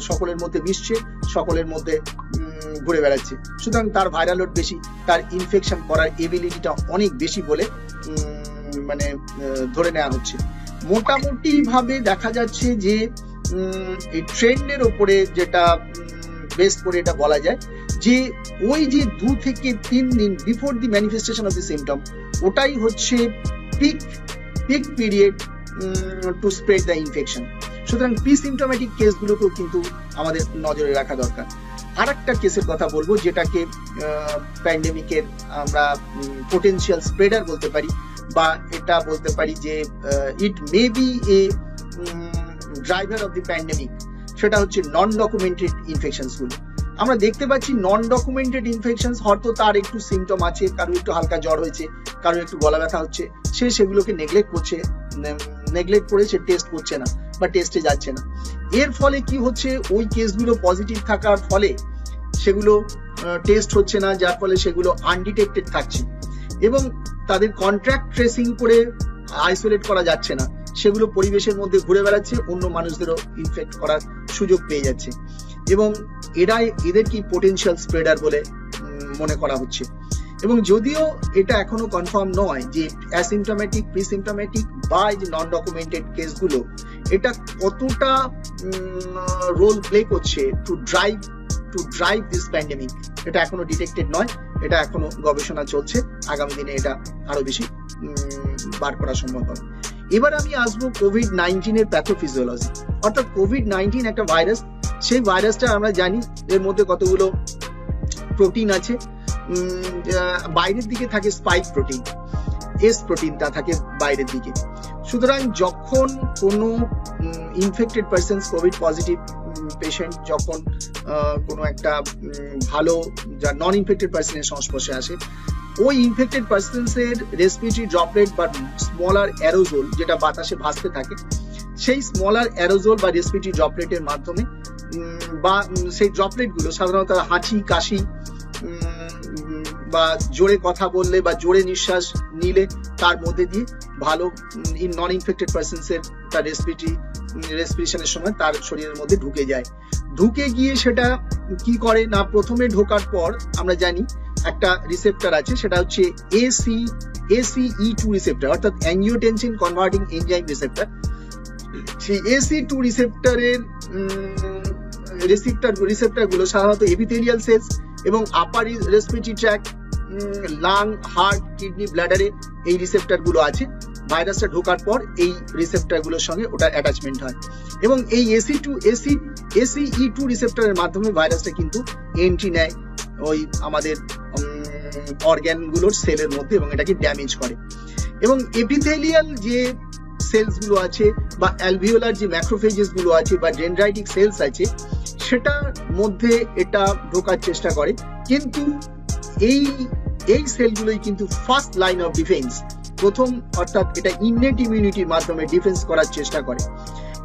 সকলের মধ্যে মিশছে, সকলের মধ্যে ঘুরে বেড়াচ্ছে। সুতরাং তার ভাইরাল লোড বেশি, তার ইনফেকশন করার এবিলিটিটা অনেক বেশি বলে মানে ধরে নেওয়া হচ্ছে। মোটামুটি ভাবে দেখা যাচ্ছে যে এই ট্রেন্ডের ওপরে যেটা বেস করে এটা বলা যায় যে ওই যে 2 থেকে 3 দিন before the manifestation of the symptom, ওটাই হচ্ছে peak period to spread the infection. সুতরাং প্রিসিমটোম্যাটিক কেসগুলোকেও কিন্তু আমাদের নজরে রাখা দরকার। আর একটা কেসের কথা বলবো যেটাকে প্যান্ডেমিকের আমরা পোটেনশিয়াল স্প্রেডার বলতে পারি, বা এটা বলতে পারি যে it may be a driver of the pandemic. সেটা হচ্ছে নন ডকুমেন্টেড ইনফেকশনস গুলো। আমরা দেখতে পাচ্ছি নন ডকুমেন্টেড ইনফেকশনস, হয়তো তার একটু সিমটম আছে, কারো একটু হালকা জ্বর হয়েছে, কারো একটু গলা ব্যথা হচ্ছে, সে সেগুলোকে নেগলেক্ট করে সে টেস্ট করছে না বা টেস্টে যাচ্ছে না। এর ফলে কি হচ্ছে, ওই কেসগুলো পজিটিভ থাকার ফলে সেগুলো টেস্ট হচ্ছে না, যার ফলে সেগুলো আনডিটেক্টেড থাকছে এবং তাদের কন্ট্রাক্ট ট্রেসিং করে আইসোলেট করা যাচ্ছে না, সেগুলো পরিবেশের মধ্যে ঘুরে বেড়াচ্ছে, অন্য মানুষদেরও ইনফেক্ট করার সুযোগ পেয়ে যাচ্ছে এবং এদের কি পোটেনশিয়াল স্প্রেডার বলে মনে করা হচ্ছে। এবং যদিও এটা এখনো কনফার্ম নয় যে অ্যাসিম্পটোম্যাটিক, প্রিসিমটোম্যাটিক বা এই যে নন ডকুমেন্টেড কেসগুলো এটা কতটা রোল প্লে করছে টু ড্রাইভ দিস প্যান্ডেমিক, এটা এখনো ডিটেক্টেড নয়, এটা এখনো গবেষণা চলছে। আগামী দিনে এটা আরো বেশি বার করা সম্ভব হবে। এবার আমি আসবো কোভিড-19 এর প্যাথোফিজিওলজি। অর্থাৎ কোভিড-19 একটা ভাইরাস, সেই ভাইরাসটা আমরা জানি এর মধ্যে কতগুলো প্রোটিন আছে। বাইরের দিকে থাকে স্পাইক প্রোটিন, এস প্রোটিনটা থাকে বাইরের দিকে। সুতরাং যখন কোনো infected person, Covid positive patient যখন কোনো একটা ভালো যা নন ইনফেক্টেড পারসনের সংস্পর্শে আসে, ওই ইনফেক্টেড পারসনসের রেসপিরেটরি ড্রপলেট বা স্মলার অ্যারোজোল যেটা বাতাসে ভাসতে থাকে, সেই স্মলার অ্যারোজোল বা রেসপিরেটরি ড্রপলেটের মাধ্যমে বা সেই ড্রপলেটগুলো সাধারণত হাঁচি, কাশি বা জোরে কথা বললে বা জোরে নিঃশ্বাস নিলে তার মধ্যে দিয়ে ভালো নন ইনফেক্টেড পারসনসের তার রেসপিরেশনের সময় তার শরীরের মধ্যে ঢুকে যায়। ঢুকে গিয়ে সেটা কি করে না, প্রথমে ঢোকার পর আমরা জানি একটা রিসেপ্টর আছে, সেটা হচ্ছে ACE2 রিসেপ্টর, অর্থাৎ অ্যাংজিওটেনসিন কনভার্টিং এনজাইম রিসেপ্টর। সেই AC2 রিসেপ্টরের রিসেপ্টর গুলো সাধারণত এপিথেলিয়াল সেলস এবং upper respiratory tract, lung, heart, kidney, ব্লাডারে এই রিসেপ্টর গুলো আছে। ভাইরাসটা ঢোকার পর এই রিসেপ্টর গুলোর সঙ্গে ওটার অ্যাটাচমেন্ট হয় এবং এই ACE2 রিসেপ্টরের মাধ্যমে ভাইরাসটা কিন্তু এন্ট্রি নেয় ওই আমাদের অর্গান গুলোর সেলের মধ্যে এবং এটাকে ড্যামেজ করে। এবং এপিথেলিয়াল যে সেলস গুলো আছে বা অ্যালভিওলার যে ম্যাক্রোফেজেস গুলো আছে বা ডেনড্রাইটিক সেলস আছে, সেটার মধ্যে এটা ঢোকার চেষ্টা করে, কিন্তু এই সেলগুলোই কিন্তু ফার্স্ট লাইন অফ ডিফেন্স, প্রথম, অর্থাৎ এটা ইননেট ইমিউনিটির মাধ্যমে ডিফেন্স করার চেষ্টা করে।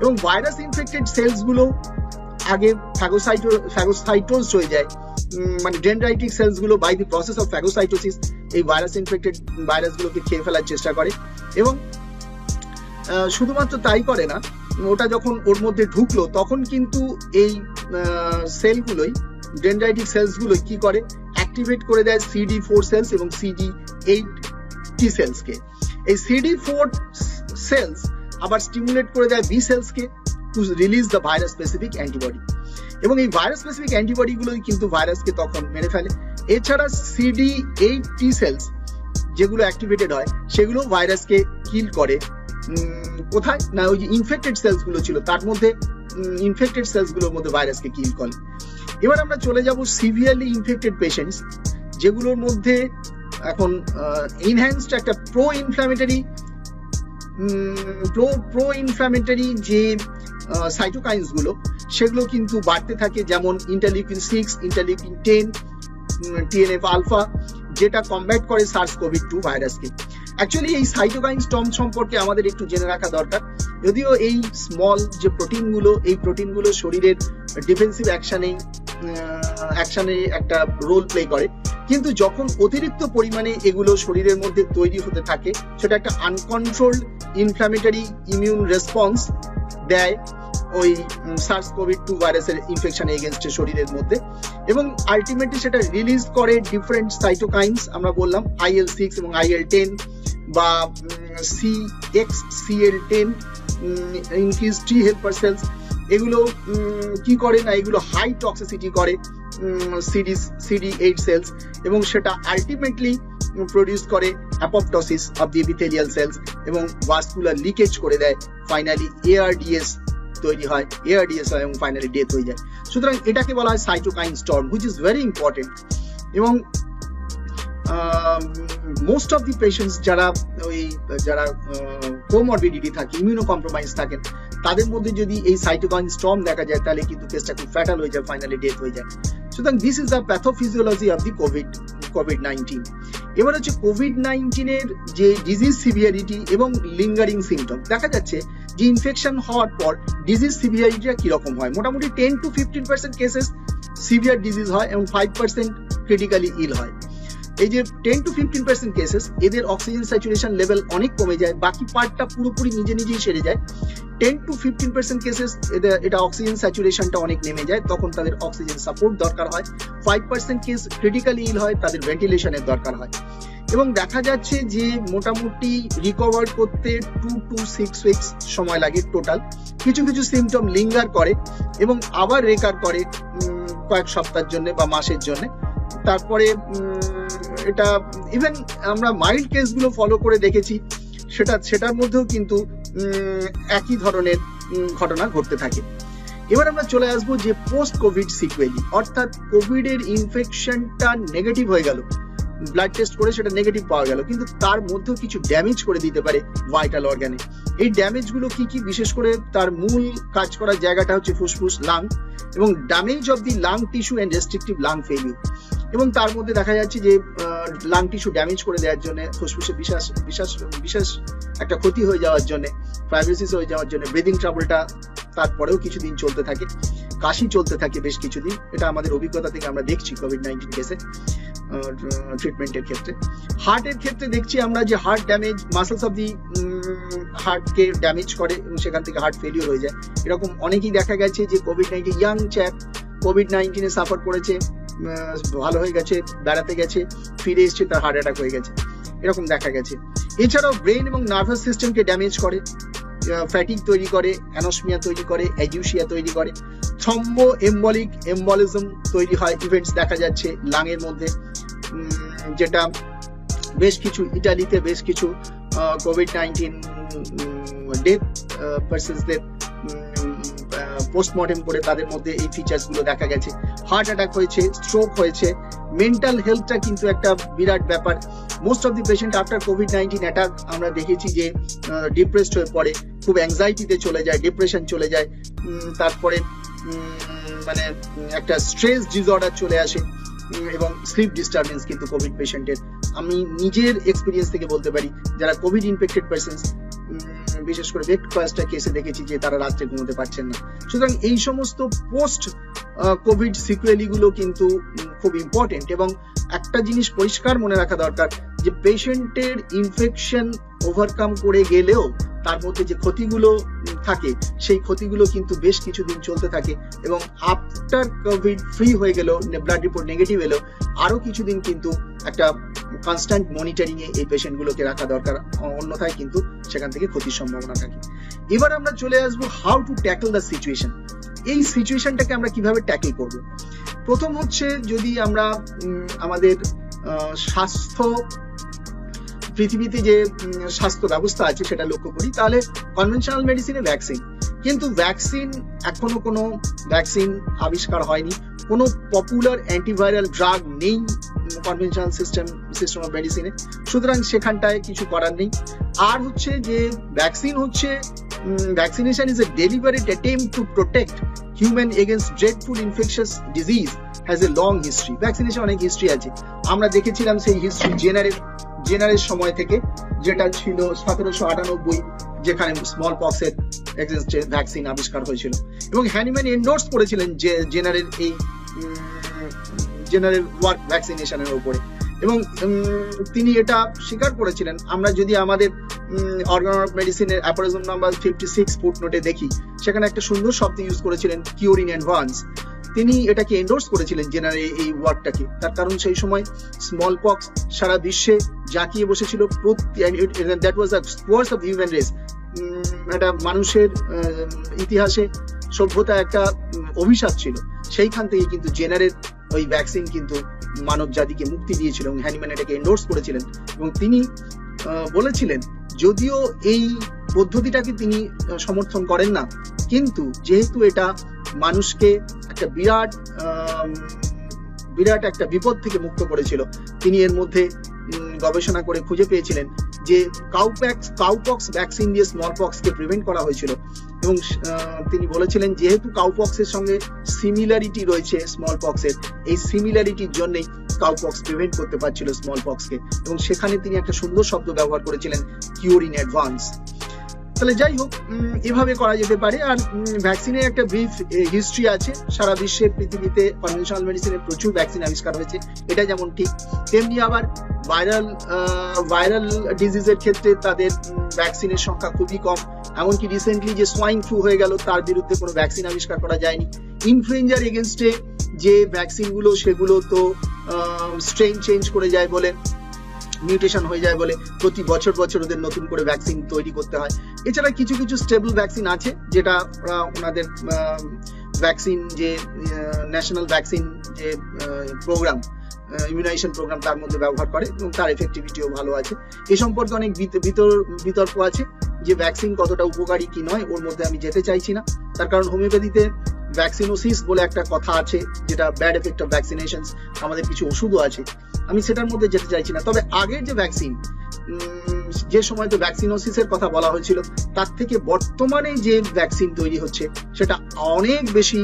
এবং ভাইরাস ইনফেক্টেড সেলস গুলো আগে ফ্যাগোসাইটোজ হয়ে যায়, মানে ডেনড্রাইটিক সেলস গুলো by the process of phagocytosis এই ভাইরাস ইনফেক্টেড ভাইরাসগুলোকে খেয়ে ফেলার চেষ্টা করে। এবং শুধুমাত্র তাই করে না, ওটা যখন ওর মধ্যে ঢুকলো তখন কিন্তু এই সেলগুলোই ডেনড্রাইটিক সেলস গুলো কি করে, অ্যাক্টিভেট করে দেয় CD4 সেলস এবং CD8 টি সেলস কে। এই CD4 সেলস আবার স্টিমুলেট করে দেয় বি সেলস কে to release the virus specific antibody, এবং এই ভাইরাস স্পেসিফিক অ্যান্টিবডি গুলো কিন্তু ভাইরাসকে তখন মেরে ফেলে। এছাড়া CD8 টি সেলস যেগুলো অ্যাক্টিভেটেড হয় সেগুলো ভাইরাসকে কিল করে। কোথায় না, ওই যে ইনফেক্টেড সেলস গুলো ছিল তার মধ্যে, ইনফেক্টেড সেলস গুলোর মধ্যে ভাইরাসকে কিল করে। এবার আমরা চলে যাব সিভিয়ারলি ইনফেক্টেড পেশেন্টস, যেগুলোর মধ্যে এখন এনহ্যান্সড একটা প্রো ইনফ্ল্যামেটরি যে সাইটোকাইন্স গুলো সেগুলো কিন্তু বাড়তে থাকে, যেমন ইন্টারলিউকিন 6, ইন্টারলিউকিন 10, TNF আলফা, যেটা কমব্যাট করে SARS-CoV-2 ভাইরাসকে। অ্যাকচুয়ালি এই সাইটোকাইন স্টর্ম সম্পর্কে আমাদের একটু জেনে রাখা দরকার। যদিও এই স্মল যে প্রোটিনগুলো, এই প্রোটিনগুলো শরীরের ডিফেন্সিভ অ্যাকশনে একটা রোল প্লে করে, কিন্তু যখন অতিরিক্ত পরিমাণে এগুলো শরীরের মধ্যে তৈরি হতে থাকে সেটা একটা আনকন্ট্রোলড ইনফ্ল্যামেটরি ইমিউন রেসপন্স দেয় ওই SARS-CoV-2 ভাইরাসের ইনফেকশনে এগেনস্টে শরীরের মধ্যে, এবং আলটিমেটলি সেটা রিলিজ করে ডিফারেন্ট সাইটোকাইন্স, আমরা বললাম IL-6 এবং IL-10 বা CXCL10, ইনক্রিজ টি হেল্পার সেলস। এগুলো কি করে না, এগুলো হাই টক্সিসিটি করে CD8 সেলস, এবং সেটা আলটিমেটলি প্রডিউস করে apoptosis of the epithelial cells এবং ভাস্কুলার লিকেজ করে দেয়। ফাইনালি ARDS তৈরি হয়, এবং ফাইনালি ডেথ হয়ে যায়। সুতরাং এটাকে বলা হয় cytokine storm, which is very important. এবং মোস্ট অফ দি পেশেন্টস যারা কোমরবিডিটি থাকে, ইমিউনো কম্প্রোমাইজ থাকেন, তাদের মধ্যে যদি এই সাইটোকাইন স্টর্ম দেখা যায় তাহলে কিন্তু কেসটা খুব ফ্যাটাল হয়ে যায়, ফাইনালি ডেথ হয়ে যায়। সুতরাং this is the pathophysiology of the COVID-19. এবার হচ্ছে কোভিড-19 এর যে ডিজিজ সিভিয়ারিটি এবং লিঙ্গারিং সিমটম, দেখা যাচ্ছে যে ইনফেকশন হওয়ার পর ডিজিজ সিভিয়ারিটিটা কিরকম হয়। মোটামুটি 10 to 15% কেসেস সিভিয়ার ডিজিজ হয় এবং 5% ক্রিটিক্যালি ইল হয়। এই যে 10 to 15% কেসেস, এদের অক্সিজেন স্যাচুরেশন লেভেল অনেক কমে যায়, বাকি পার্টটা পুরোপুরি নিজেই সেরে যায়। 10 to 15% কেসেস এটা অক্সিজেন স্যাচুরেশনটা অনেক নেমে যায়, তখন তাদের অক্সিজেন সাপোর্ট দরকার হয়। 5% কেস ক্রিটিক্যালি ইল হয়, তাদের ভেন্টিলেশনের দরকার হয়। এবং দেখা যাচ্ছে যে মোটামুটি রিকভার করতে 2 to 6 উইকস সময় লাগে টোটাল। কিছু সিমটম লিঙ্গার করে এবং আবার রেকার করে কয়েক সপ্তাহের জন্য বা মাসের জন্য। তারপরে এটা ইভেন আমরা মাইল্ড কেসগুলো ফলো করে দেখেছি, সেটার মধ্যেও কিন্তু একই ধরনের ঘটনা ঘটতে থাকে। এবার আমরা চলে আসবো যে পোস্ট কোভিড সিকুয়েলি, অর্থাৎ কোভিড এর ইনফেকশনটা নেগেটিভ হয়ে গেল, ব্লাড টেস্ট করে সেটা নেগেটিভ পাওয়া গেল, কিন্তু তার মধ্যেও কিছু ড্যামেজ করে দিতে পারে ভাইটাল অর্গানে। এই ড্যামেজ গুলো কি, বিশেষ করে তার মূল কাজ করার জায়গাটা হচ্ছে ফুসফুস, লাং, এবং damage of the lung tissue and restrictive lung failure. এবং তার মধ্যে দেখা যাচ্ছে যে লাং টিস্যু ড্যামেজ করে দেওয়ার জন্য, ফুসফুসে বিশেষ একটা ক্ষতি হয়ে যাওয়ার জন্য, ফাইব্রোসিস হয়ে যাওয়ার জন্য, ব্রিদিং ট্রাবলটা তারপরেও কিছুদিন চলতে থাকে, কাশি চলতে থাকে বেশ কিছুদিন। এটা আমাদের অভিজ্ঞতা থেকে আমরা দেখছি কোভিড-19 কেসে ট্রিটমেন্টের ক্ষেত্রে। হার্টের ক্ষেত্রে দেখছি আমরা যে heart damage, muscles of the হার্টকে ড্যামেজ করে এবং সেখান থেকে হার্ট ফেলিওর হয়ে যায়। এরকম অনেকেই দেখা গেছে যে কোভিড-19 ইয়াং চ্যাপ কোভিড-19 এ সাফার করেছে, ভালো হয়ে গেছে, বেড়াতে গেছে, ফিরে এসছে, তার হার্ট অ্যাটাক হয়ে গেছে, এরকম দেখা গেছে। এছাড়াও ব্রেন এবং নার্ভাস সিস্টেমকে ড্যামেজ করে, ফ্যাটিক তৈরি করে, অ্যানোসমিয়া তৈরি করে, অ্যাজিউশিয়া তৈরি করে, থ্রম্বো এম্বলিজম তৈরি হয়, ইভেন্টস দেখা যাচ্ছে লাংয়ের মধ্যে, যেটা বেশ কিছু ইটালিতে বেশ কিছু কোভিড-19 ডেথ পার্সনসদের পোস্টমর্টেম করে তাদের মধ্যে এই ফিচার্স গুলো দেখা গেছে। হার্ট অ্যাটাক হয়েছে, স্ট্রোক হয়েছে। মেন্টাল হেলথটা কিন্তু একটা বিরাট ব্যাপার। Most of the patient after COVID-19 attack আমরা দেখেছি যে ডিপ্রেসড হয়ে পড়ে, খুব অ্যাংজাইটিতে চলে যায়, ডিপ্রেশন চলে যায়, তারপরে মানে একটা স্ট্রেস ডিসঅর্ডার চলে আসে এবং স্লিপ ডিস্টারবেন্স কিন্তু কোভিড পেশেন্টের। আমি নিজের এক্সপিরিয়েন্স থেকে বলতে পারি, যারা কোভিড ইনফেক্টেড পারসনস, বিশেষ করে বেড কয়েকটা কেসে দেখেছি যে তারা রাত্রে ঘুমোতে পারছেন না। সুতরাং এই সমস্ত পোস্ট কোভিড সিকুয়েলি গুলো কিন্তু খুব ইম্পর্টেন্ট। এবং একটা জিনিস পরিষ্কার মনে রাখা দরকার যে পেশেন্টের ইনফেকশন ওভারকাম করে গেলেও তার মধ্যে যে ক্ষতিগুলো থাকে সেই ক্ষতিগুলো কিন্তু বেশ কিছুদিন চলতে থাকে, এবং আফটার কোভিড ফ্রি হয়ে গেল, ব্লাড রিপোর্ট নেগেটিভ এলো, আরো কিছুদিন কিন্তু একটা কনস্ট্যান্ট মনিটরিং এ এই পেশেন্টগুলোকে রাখা দরকার, অন্যথায় কিন্তু সেখান থেকে ক্ষতির সম্ভাবনা থাকে। এবার আমরা চলে আসবো how to tackle the situation. এই সিচুয়েশনটাকে আমরা কিভাবে ট্যাকল করব। প্রথম হচ্ছে, যদি আমরা আমাদের স্বাস্থ্য পৃথিবীতে যে স্বাস্থ্য ব্যবস্থা আছে সেটা লক্ষ্য করি, তাহলে কনভেনশনাল মেডিসিনে ভ্যাকসিন, কিন্তু ভ্যাকসিন এখনো কোনো ভ্যাকসিন আবিষ্কার হয়নি, কোনো পপুলার অ্যান্টিভাইরাল ড্রাগ নেই কনভেনশনাল সিস্টেম অফ মেডিসিনে, সুতরাং সেখানটায় কিছু করার নেই। আর হচ্ছে যে ভ্যাকসিন হচ্ছে, vaccination is a deliberate attempt to protect human against dreadful infectious disease has a long history. Vaccination অনেক হিস্ট্রি আছে, আমরা দেখেছিলাম সেই হিস্ট্রি জেনারের সময় থেকে, যেটা ছিল 1798, যেখানে স্মল পক্স এর এগেইনস্টে ভ্যাকসিন আবিষ্কার হয়েছিল, এবং হ্যানিম্যান এন্ডোর্স করেছিলেন যে জেনারেল ওয়ার্ক ভ্যাকসিনেশনের উপরে, এবং তিনি এটা স্বীকার করেছিলেন। আমরা যদি আমাদের অর্গান অফ মেডিসিনের অ্যাপোরিজম নাম্বার 56 ফুটনোটে দেখি, সেখানে একটা সুন্দর শব্দ ইউজ করেছিলেন, কিওর ইন অ্যাডভান্স। তিনি এটাকে এন্ডোর্স করেছিলেন জেনারেল এই ওয়ার্কটাকে, তার কারণ সেই সময় স্মল পক্স সারা বিশ্বে জাঁকিয়ে বসেছিল, that was the worst of human race. এটা মানুষের ইতিহাসে সভ্যতা একটা অভিশাপ ছিল, সেইখান থেকে কিন্তু জেনারেল ওই ভ্যাকসিন কিন্তু মানব জাতিকে মুক্তি দিয়েছিল, এবং হ্যানিম্যান এটাকে এন্ডোর্স করেছিলেন, এবং তিনি বলেছিলেন, যদিও এই পদ্ধতিটাকে তিনি সমর্থন করেন না, কিন্তু যেহেতু এটা মানুষকে একটা বিরাট একটা বিপদ থেকে মুক্ত করেছিল, তিনি এর মধ্যে গবেষণা করে খুঁজে পেয়েছিলেন যে কাউপক্স ভ্যাকসিন দিয়ে স্মল পক্সকে প্রিভেন্ট করা হয়েছিল, এবং তিনি বলেছিলেন যেহেতু কাউপক্সের সঙ্গে সিমিলারিটি রয়েছে স্মল পক্সের, এই সিমিলারিটির জন্যই কাউপক্স প্রিভেন্ট করতে পারছিল স্মল পক্সকে, এবং সেখানে তিনি একটা সুন্দর শব্দ ব্যবহার করেছিলেন, কিওর ইন অ্যাডভান্স। তাহলে যাই হোক, এভাবে করা যেতে পারে। আর ভ্যাকসিনের একটা ব্রিফ হিস্ট্রি আছে, সারা বিশ্বে পৃথিবীতে কনভেনশনাল মেডিসিনের প্রচুর ভ্যাকসিন আবিষ্কার হয়েছে, এটা যেমন ঠিক, তেমনি আবার ভাইরাল ডিজিজের ক্ষেত্রে তাদের ভ্যাকসিনের সংখ্যা খুবই কম। এমনকি রিসেন্টলি যে সোয়াইন ফ্লু হয়ে গেল, তার বিরুদ্ধে কোনো ভ্যাকসিন আবিষ্কার করা যায়নি। ইনফ্লুয়েঞ্জার এগেনস্টে যে ভ্যাকসিন গুলো, সেগুলো তো স্ট্রেন চেঞ্জ করে যায় বলে, মিউটেশন হয়ে যায় বলে প্রতি বছর ওদের নতুন করে ভ্যাকসিন তৈরি করতে হয়। এছাড়া কিছু স্টেবল ভ্যাকসিন আছে, যেটা ওনাদের ভ্যাকসিন যে ন্যাশনাল ভ্যাকসিন যে প্রোগ্রাম, ইমিউনাইজেশন প্রোগ্রাম, তার মধ্যে ব্যবহার করে, এবং তার এফেক্টিভিটিও ভালো আছে। এ সম্পর্কে অনেক বিতর্ক আছে যে ভ্যাকসিন কতটা উপকারী কি নয়, ওর মধ্যে আমি যেতে চাইছি না। তার কারণ হোমিওপ্যাথিতে ভ্যাকসিনোসিস বলে একটা কথা আছে, যেটা ব্যাড এফেক্ট অফ ভ্যাকসিনেশন, আমাদের কিছু ওষুধও আছে, আমি সেটার মধ্যে যেতে চাইছি না। তবে আগের যে ভ্যাকসিন, যে সময় তো ভ্যাকসিনোসিসের কথা বলা হয়েছিল, তার থেকে বর্তমানে যে ভ্যাকসিন তৈরি হচ্ছে সেটা অনেক বেশি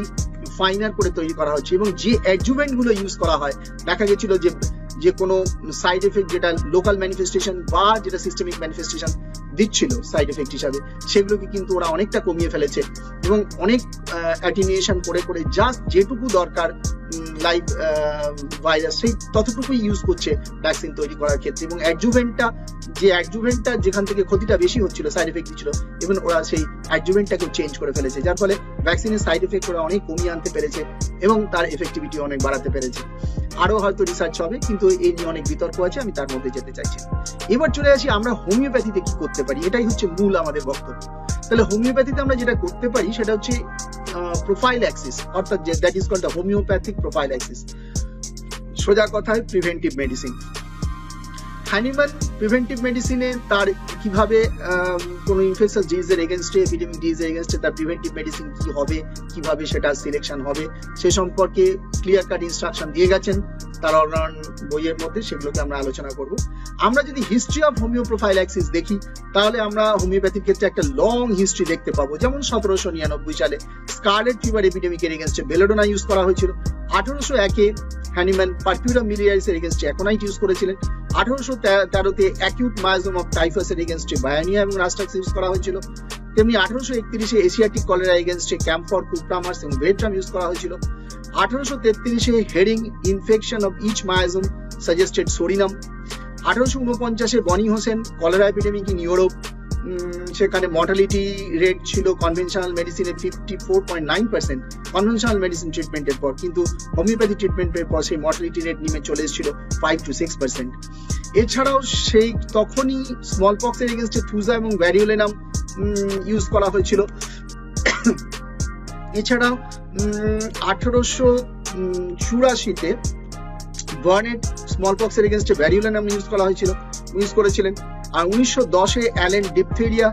ফাইনার করে তৈরি করা হচ্ছে, এবং যে অ্যাডজুভেন্ট গুলো ইউজ করা হয়, দেখা গেছিল যে কোনো সাইড এফেক্ট যেটা লোকাল ম্যানিফেস্টেশন বা যেটা সিস্টেমিক ম্যানিফেস্টেশন দিচ্ছিল সাইড এফেক্ট হিসাবে, সেগুলোকে কিন্তু ওরা অনেকটা কমিয়ে ফেলেছে, এবং অনেক অ্যাটিনিউয়েশন করে জাস্ট যেটুকু দরকার লাইভ ভাইরাস, সেই ততটুকুই ইউজ করছে ভ্যাকসিন তৈরি করার ক্ষেত্রে। এবং অ্যাডজুভেন্টটা যেখান থেকে ক্ষতিটা বেশি হচ্ছিল, সাইড এফেক্ট দিচ্ছিল, এবং ওরা সেই অ্যাডজুভেন্টটাকে চেঞ্জ করে ফেলেছে, যার ফলে ভ্যাকসিনের সাইড এফেক্ট ওরা অনেক কমিয়ে আনতে পেরেছে, এবং তার এফেক্টিভিটি অনেক বাড়াতে পেরেছে। আরো হয়তো রিসার্চ হবে, কিন্তু এই নিয়ে অনেক বিতর্ক আছে, আমি তার মধ্যে যেতে চাইছি। এবার চলে আসি আমরা হোমিওপ্যাথিতে কি করতে পারি, এটাই হচ্ছে মূল আমাদের বক্তব্য। তাহলে হোমিওপ্যাথিতে আমরা যেটা করতে পারি সেটা হচ্ছে প্রোফাইল্যাক্সিস, অর্থাৎ that is called the homoeopathic prophylaxis, সোজা কথায় প্রিভেন্টিভ মেডিসিন। হ্যানিম্যান প্রিভেন্টিভ মেডিসিনে তার কিভাবে কোনো ইনফেকশাস ডিজিজের এগেনস্টে, এপিডেমিক ডিজিজের এগেনস্টে তার প্রিভেন্টিভ মেডিসিন কি হবে, কিভাবে সেটা সিলেকশন হবে, সে সম্পর্কে ক্লিয়ার কাট ইনস্ট্রাকশন দিয়ে গেছেন তার অর্গান বইয়ের মধ্যে, সেগুলোকে আমরা আলোচনা করব। আমরা যদি হিস্ট্রি অফ হোমিও প্রোফাইল্যাক্সিস দেখি, তাহলে আমরা হোমিওপ্যাথির ক্ষেত্রে একটা লং হিস্ট্রি দেখতে পাবো। যেমন 1799 সালে স্কারলেট ফিভার এপিডেমিকের এগেনস্টে বেলোডোনা ইউজ করা হয়েছিল। 1801-এ হ্যানিম্যান পারপিউরাম মিলিয়ারিসের এগেনস্টে অ্যাকোনাইট ইউজ করেছিলেন। 1813-তে অ্যাকিউট মায়াজম অফ টাইফাসের এগেনস্টে বায়ানিয়া এবং রাস্টাক্স ইউজ করা হয়েছিল। তেমনি 1831-এ এশিয়াটিক কলেরা এগেনস্টে ক্যাম্ফর, কুপ্রামার্স এবং ভেট্রাম ইউজ করা হয়েছিল। 1833-এ Hering infection of itch miasm suggested psorinum. 1849-এ Boenninghausen cholera epidemic in Europe, সেখানে মর্টালিটি রেট ছিল কনভেনশনাল মেডিসিনে 54.9% কনভেনশনাল মেডিসিন ট্রিটমেন্টের পর, কিন্তু হোমিওপ্যাথি ট্রিটমেন্টের পর সেই মর্টালিটি রেট নেমে চলে এসেছিল 5 to 6%। এছাড়াও সেই তখনই স্মল পক্সের এগেনস্টে থুজা এবং ভ্যারিওলেনাম ইউজ করা হয়েছিল। এছাড়াও 1884-তে বার্নেট স্মল পক্সের এগেনস্টে ভ্যারিওলেনাম ইউজ করেছিলেন, আর 1910-এ অ্যালেন ডিপথেরিয়া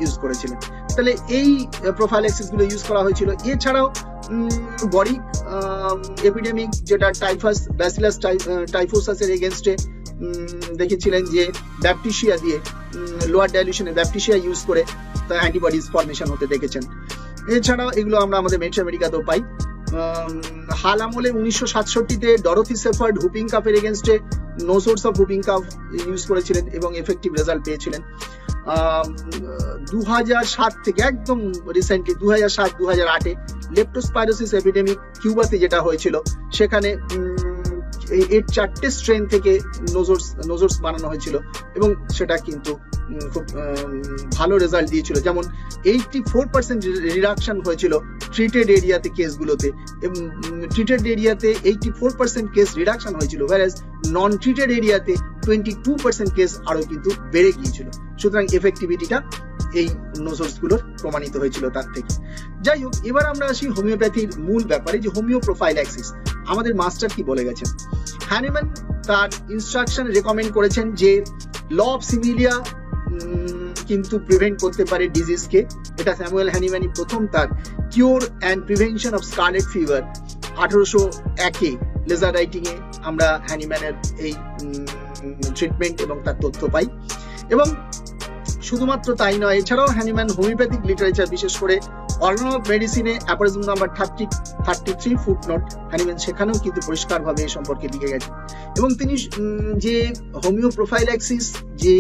ইউজ করেছিলেন। তাহলে এই প্রোফাইল্যাক্সিস গুলো ইউজ করা হয়েছিল। এছাড়াও বরিক এপিডেমিক, যেটা টাইফাস ব্যাসিলাস টাইফোসাসের এগেনস্টে দেখেছিলেন যে ব্যাপটিসিয়া দিয়ে লোয়ার ডাইলিউশনে ব্যাপটিসিয়া ইউজ করে তা অ্যান্টিবডিজ ফর্মেশন হতে দেখেছেন। এছাড়াও এগুলো আমরা আমাদের মেট্রো আমেরিকাতেও পাই। হাল আমলে 1967-তে ডরোথি সেফার্ড হুপিং কাফের এগেনস্টে nosode of whooping cough use করেছিলেন এবং এফেক্টিভ রেজাল্ট পেয়েছিলেন। 2007 থেকে একদম রিসেন্টলি 2007-2008-এ লেপ্টোস্পাইরোসিস এপিডেমিক কিউবাতে যেটা হয়েছিল, সেখানে এর 4টে স্ট্রেন থেকে নোজোর্স বানানো হয়েছিল এবং সেটা কিন্তু খুব ভালো রেজাল্ট দিয়েছিল। যেমন 84% রিডাকশন হয়েছিল ট্রিটেড এরিয়াতে কেসগুলোতে, এবং ট্রিটেড এরিয়াতে 84% কেস রিডাকশন হয়েছিল, whereas নন ট্রিটেড এরিয়াতে 22% কেস আরো কিন্তু বেড়ে গিয়েছিল। সুতরাং এফেক্টিভিটিটা এই নোজোর্স গুলোর প্রমাণিত হয়েছিল তার থেকে। যাই হোক, এবার আমরা আসি হোমিওপ্যাথির মূল ব্যাপারে, যে হোমিও প্রোফাইল্যাক্সিস আমাদের মাস্টার কি বলে গেছেন। হ্যানিম্যান তার ইনস্ট্রাকশন রেকমেন্ড করেছেন যে ল অফ সিমিলিয়া কিন্তু প্রিভেন্ট করতে পারে ডিজিজকে। এটা স্যামুয়েল হ্যানিম্যানই প্রথম তার cure and prevention of scarlet fever 1801-এ লেজার রাইটিং এ আমরা হ্যানিম্যানের এই ট্রিটমেন্ট এবং তার তথ্য পাই। এবং শুধুমাত্র তাই নয়, এছাড়াও হ্যানিম্যান হোমিওপ্যাথিক লিটারেচার, বিশেষ করে অর্গান অফ মেডিসিনে অ্যাপারিজম নাম্বার 33 ফুটনোট, হ্যানিম্যান সেখানেও কিন্তু পরিষ্কারভাবে এ সম্পর্কে লিখে গেছেন। এবং তিনি যে হোমিও প্রোফাইল্যাক্সিস যে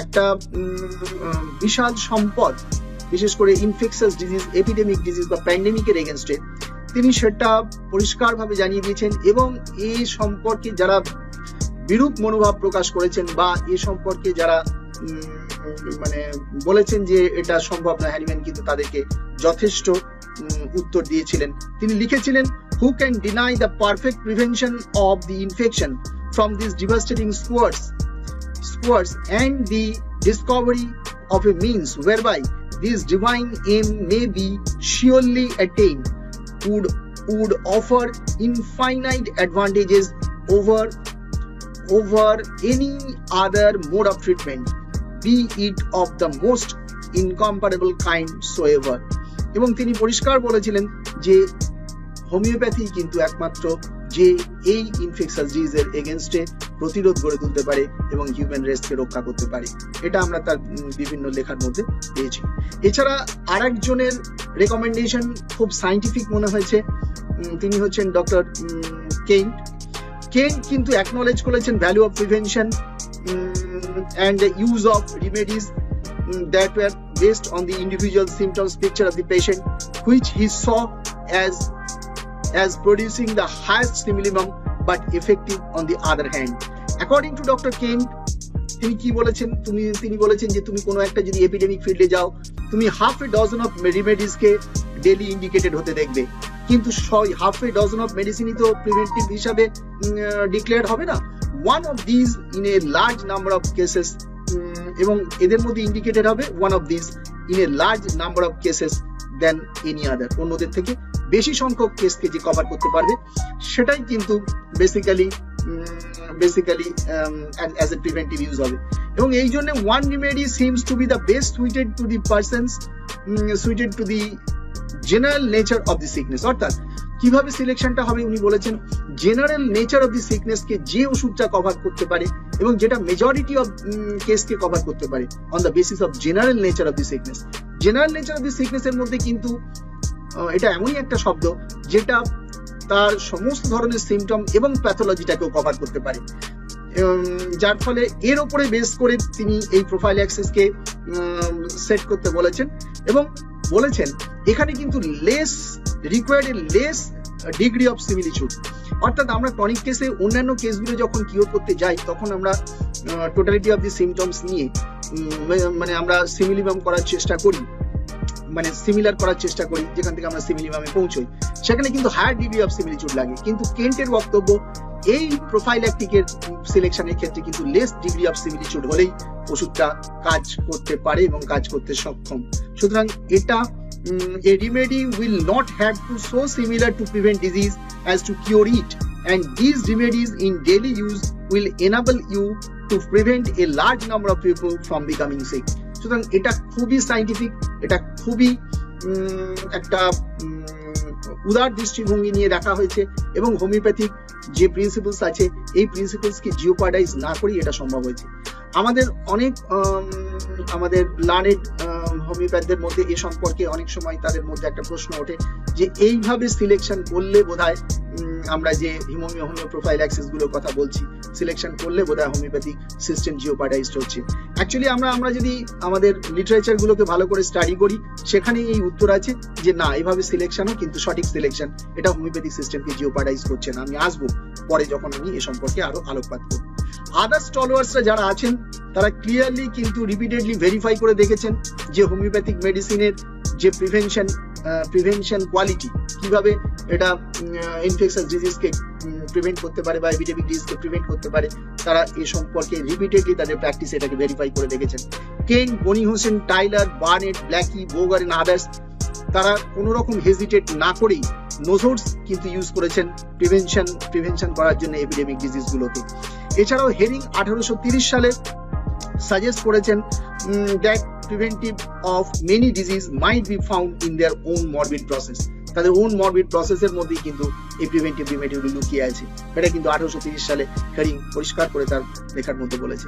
একটা বিশাল সম্পদ, বিশেষ করে ইনফেকশাস ডিজিজ, এপিডেমিক ডিজিজ বা প্যান্ডেমিকের এগেনস্টে, তিনি সেটা পরিষ্কারভাবে জানিয়ে দিয়েছেন। এবং এই সম্পর্কে যারা বিরূপ মনোভাব প্রকাশ করেছেন বা এ সম্পর্কে যারা মানে বলেছেন যে এটা সম্ভব না, হ্যানিম্যান কিন্তু তাদেরকে যথেষ্ট উত্তর দিয়েছিলেন। তিনি লিখেছিলেন, who can deny the perfect prevention of the infection from this devastating squares and the discovery of a means whereby this divine aim may be surely attained would offer infinite advantages over any other mode of treatment, be it of the most incomparable kind soever। এবং তিনি পরিষ্কার বলেছিলেন যে homeopathy কিন্তু একমাত্র যে এই infectious ডিজিজের এগেনস্টে প্রতিরোধ গড়ে তুলতে পারে এবং হিউম্যান রেসকে রক্ষা করতে পারে। এটা আমরা তার বিভিন্ন লেখার মধ্যে পেয়েছি। এছাড়া আরেকজনের রেকমেন্ডেশন খুব সায়েন্টিফিক মনে হয়েছে, তিনি হচ্ছেন ডক্টর কেন্ট। কিন্তু অ্যাকনোলেজ করেছেন value of prevention and the use of remedies that were based on the individual symptoms picture of the patient, which he saw as producing the highest stimulum but effective on the other hand. According to Dr. Kent, তিনি কি বলেছেন, তিনি বলেছেন যে তুমি কোনো একটা যদি এপিডেমিক ফিল্ডে যাও, তুমি half a dozen of remedies K daily indicated হতে দেখবে, কিন্তু half a dozen of মেডিসিনই তো প্রিভেন্টিভ হিসাবে ডিক্লেয়ার হবে না। One of these in a large number of cases, এবং এদের মধ্যে ইন্ডিকেটেড হবে one of these in a large number of cases than any other, অন্যদের থেকে বেশি সংখ্যক কেসকে যে কভার করতে পারবে, সেটাই কিন্তু basically as a preventive use হবে। এবং এই জন্য one remedy seems to be the best suited to the persons, suited to the general nature of the sickness। অর্থাৎ কিভাবে সিলেকশনটা হবে, উনি বলেছেন general nature of the sickness কে যে ওষুধটা কভার করতে পারে এবং যেটা মেজরিটি অফ কেসকে কভার করতে পারে on the basis of general nature of the sickness. General nature of the sickness এর মধ্যে কিন্তু এটা এমনই একটা শব্দ যেটা তার সমস্ত ধরনের সিমটম এবং প্যাথোলজিটাকেও কভার করতে পারে, যার ফলে এর উপরে বেস করে তিনি এই প্রোফাইল্যাক্সিসকে সেট করতে বলেছেন এবং বলেছেন এখানে কিন্তু লেস ডিগ্রি অফ সিমিলিচুড। অর্থাৎ আমরা ক্রনিক কেসে অন্যান্য কেসগুলো যখন কিওর করতে যাই, তখন আমরা টোটালিটি অফ দি সিমটমস নিয়ে মানে আমরা সিমিলিমাম করার চেষ্টা করি, মানে সিমিলার করার চেষ্টা করি, যেখান থেকে আমরা সিমিলিমামে পৌঁছই, সেখানে কিন্তু হায়ার ডিগ্রি অফ সিমিলিটিউড লাগে। কিন্তু কেন্টের বক্তব্য এই প্রোফাইল্যাকটিকের সিলেকশনের ক্ষেত্রে কিন্তু লেস ডিগ্রি অফ সিমিলিটিউড হলেই ওষুধটা কাজ করতে পারে এবং কাজ করতে সক্ষম। সুতরাং এটা a remedy will not have to so similar to prevent disease as to cure it, and these remedies in daily use will enable you to prevent a large number of people from becoming sick. সুতরাং এটা খুবই scientific, এটা খুবই একটা উদার দৃষ্টিভঙ্গি নিয়ে দেখা হয়েছে এবং হোমিওপ্যাথিক যে প্রিন্সিপলস আছে এই প্রিন্সিপলসকে জিওপার্ডাইজ না করেই এটা সম্ভব হয়েছে। আমাদের অনেক আমাদের লার্নেড হোমিওপ্যাথদের মধ্যে এ সম্পর্কে অনেক সময় তাদের মধ্যে একটা প্রশ্ন ওঠে যে এইভাবে সিলেকশন করলে বোধহয় আমরা যে হোমিও প্রোফাইল্যাক্সিস গুলোর কথা বলছি, সিলেকশন করলে বোধহয় হোমিওপ্যাথিক সিস্টেম জিওপার্ডাইজড হচ্ছে। অ্যাকচুয়ালি আমরা যদি আমাদের লিটারেচার গুলোকে ভালো করে স্টাডি করি, সেখানে এই উত্তর আছে যে না, এইভাবে সিলেকশনও কিন্তু সঠিক সিলেকশন, এটা হোমিওপ্যাথিক সিস্টেমকে জিওপার্ডাইজ করছে না। আমি আসবো পরে যখন আমি এ সম্পর্কে আরো আলোকপাত করব। আদার স্টলওয়ার্সরা যারা আছেন তারা ক্লিয়ারলি কিন্তু রিপিটেডলি ভেরিফাই করে দেখেছেন যে হোমিওপ্যাথিক মেডিসিনের যে প্রিভেনশন কোয়ালিটি, কিভাবে এটা ইনফেকশাস ডিজিজকে প্রিভেন্ট করতে পারে বা এপিডেমিক ডিজিজকে প্রিভেন্ট করতে পারে, তারা এ সম্পর্কে রিপিটেডলি তাদের প্র্যাকটিসে এটাকে ভেরিফাই করে দেখেছেন। Kent, Boenninghausen, Tyler, Burnett, Blackie, Boger and others, তারা কোনো রকম হেজিটেট না করেই নোজোর্স কিন্তু ইউজ করেছেন প্রিভেনশন করার জন্য এপিডেমিক ডিজিজ গুলোকে। এছাড়াও হেরিং 1830 সালে সাজেস্ট করেছেন that preventive of many disease might be found in their own morbid process. তাদের ওন মরবিড প্রসেসের মধ্যেই কিন্তু এই প্রিভেন্টিভ রেমেডিগুলো লুকিয়ে আছে। এটা কিন্তু 1830 সালে হেরিং পরিষ্কার করে তার লেখার মধ্যে বলেছে।